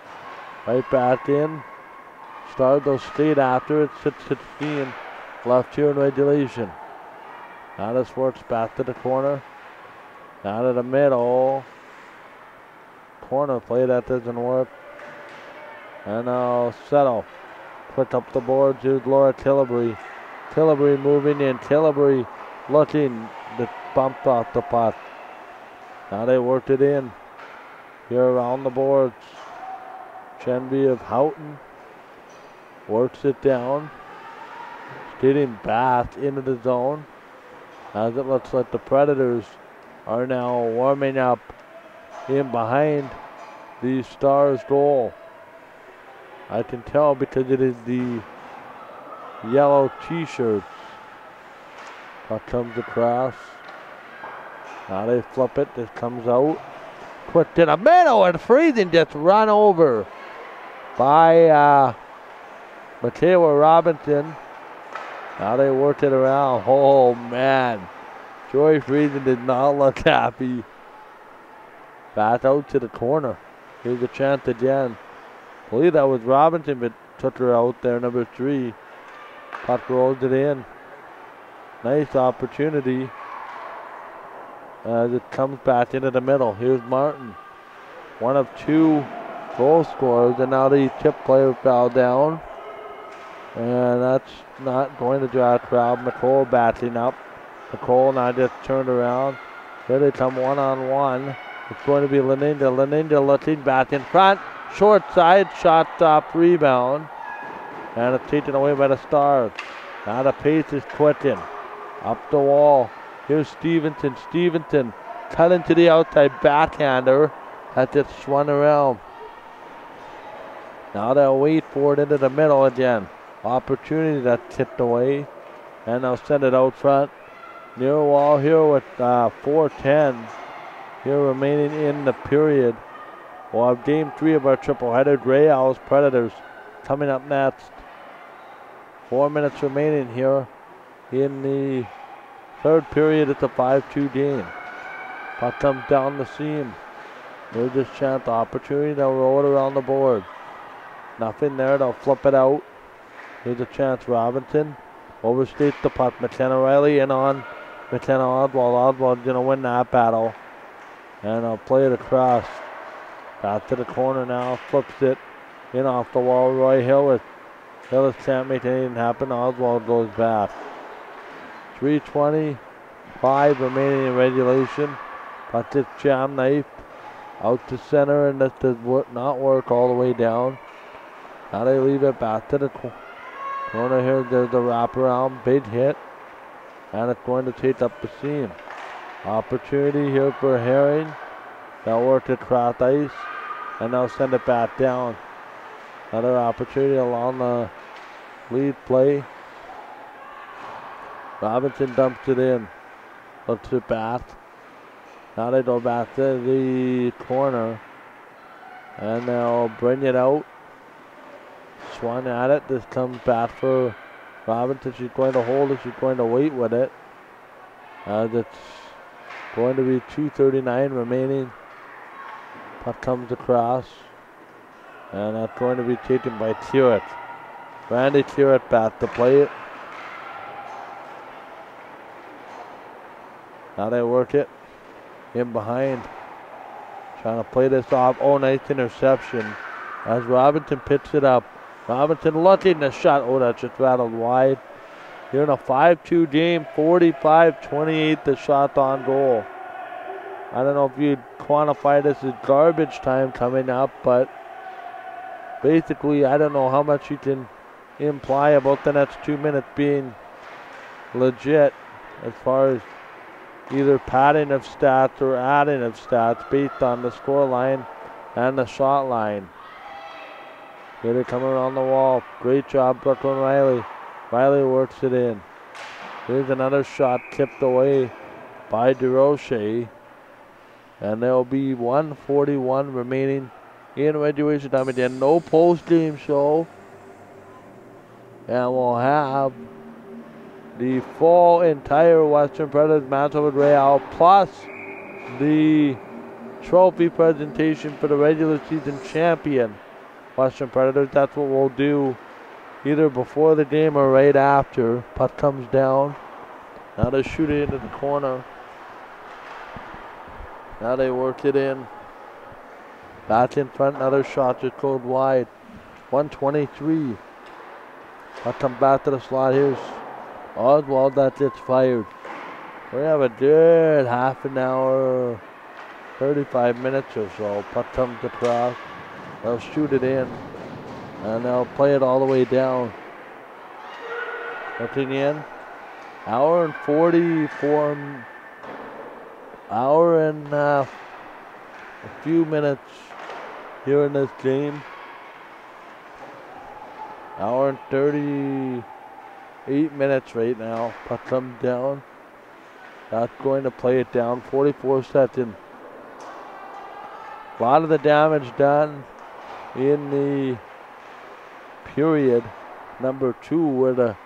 Speaker 1: Right back in. Stars will straight after it. 6:16 left here in regulation. Now this works back to the corner. Now to the middle. Corner play, that doesn't work. And now settle. Quick up the boards. Here's Laura Tillabry. Tillabry moving in. Tillabry looking. The bumped off the puck. Now they worked it in. Here around the boards. Genevieve Houghton works it down. Getting back into the zone. As it looks like the Predators are now warming up in behind the Stars goal. I can tell because it is the yellow t-shirts. Puck comes across. Now they flip it. This comes out. Quick to the middle and Friesen gets run over by Michaela Robinson. Now they work it around. Oh man. Joy Friesen did not look happy. Back out to the corner. Here's a chance again. I believe that was Robinson, but took her out there, number 3. Puck rolls it in. Nice opportunity as it comes back into the middle. Here's Martin. One of 2 goal scorers, and now the tip player fell down. And that's not going to draw a crowd. Nicole batting up. Nicole now just turned around. Here they come one-on-one. It's going to be Leninja. Leninja looking back in front. Short side, shot stop, rebound. And it's taken away by the Stars. Now the pace is quickened. Up the wall. Here's Stevenson. Stevenson cutting to the outside backhander. That just swung around. Now they'll wait for it into the middle again. Opportunity that's tipped away. And they'll send it out front. Near wall here with 4:10 here remaining in the period. We'll have game 3 of our triple-header. Grey Owls Predators coming up next. 4 minutes remaining here in the third period. It's a 5-2 game. Puck comes down the seam. There's this chance, opportunity. They'll roll it around the board. Nothing there. They'll flip it out. Here's a chance. Robinson overstates the puck. McKenna Riley in on McKenna Oswald. Oswald's going to win that battle. And I'll play it across. Back to the corner now. Flips it in off the wall. Roy Hillis. Hillis can't make anything happen. Oswald goes back. 3:25 remaining in regulation. But this jam knife out to center, and this does not work all the way down. Now they leave it back to the corner here. There's the wraparound. Big hit. And it's going to take up the seam. Opportunity here for Herring. They'll work across ice. And they'll send it back down. Another opportunity along the lead play. Robinson dumps it in. Looks it back. Now they go back to the corner. And they'll bring it out. Swung at it. This comes back for Robinson. She's going to hold it. She's going to wait with it. As it's going to be 2:39 remaining. Puck comes across. And that's going to be taken by Tyrett. Randy Tyrett back to play it. Now they work it in behind. Trying to play this off. Oh, nice interception as Robinson picks it up. Robinson looking the shot. Oh, that just rattled wide. Here in a 5-2 game, 45-28 the shot on goal. I don't know if you'd quantify this as garbage time coming up, but basically I don't know how much you can imply about the next 2 minutes being legit as far as either padding of stats or adding of stats based on the score line and the shot line. Here they come around the wall. Great job, Brooklyn Riley. Riley works it in. Here's another shot tipped away by DeRoche. And there will be 1:41 remaining in regulation time. Again, no post-game show. And we'll have the full entire Western Predators matchup with Real, plus the trophy presentation for the regular season champion Western Predators. That's what we'll do either before the game or right after. Puck comes down. Now they shoot it into the corner. Now they work it in. Back in front, another shot just goes wide. 1:23. Puck comes back to the slot. Here's Oswald that gets fired. We have a good half an hour, 35 minutes or so. Puck comes across. They'll shoot it in. And they'll play it all the way down. Looking in. Hour and 44. Hour and a few minutes here in this game. Hour and 38 minutes right now. Puck comes down. Not going to play it down. 44 seconds. A lot of the damage done in the period number 2 where the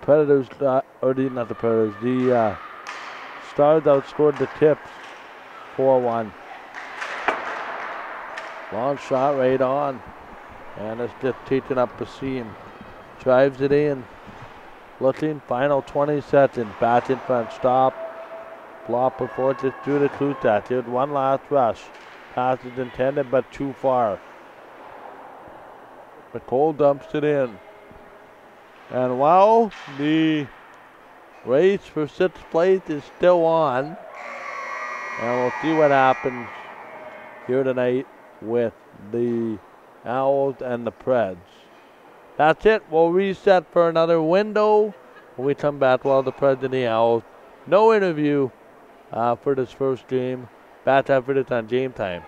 Speaker 1: Predators, not the Predators, the Stars outscored the Tips 4-1. Long shot right on. And it's just taking up the seam. Drives it in. Looking, final 20 seconds. Back in front, stop. Block before it just through the Kutak. Here's one last rush. Pass is intended, but too far. McCole dumps it in. And while the race for 6th place is still on, and we'll see what happens here tonight with the Owls and the Preds. That's it. We'll reset for another window when we come back. Well, the Preds and the Owls. No interview for this first game. Back after this on Game Time.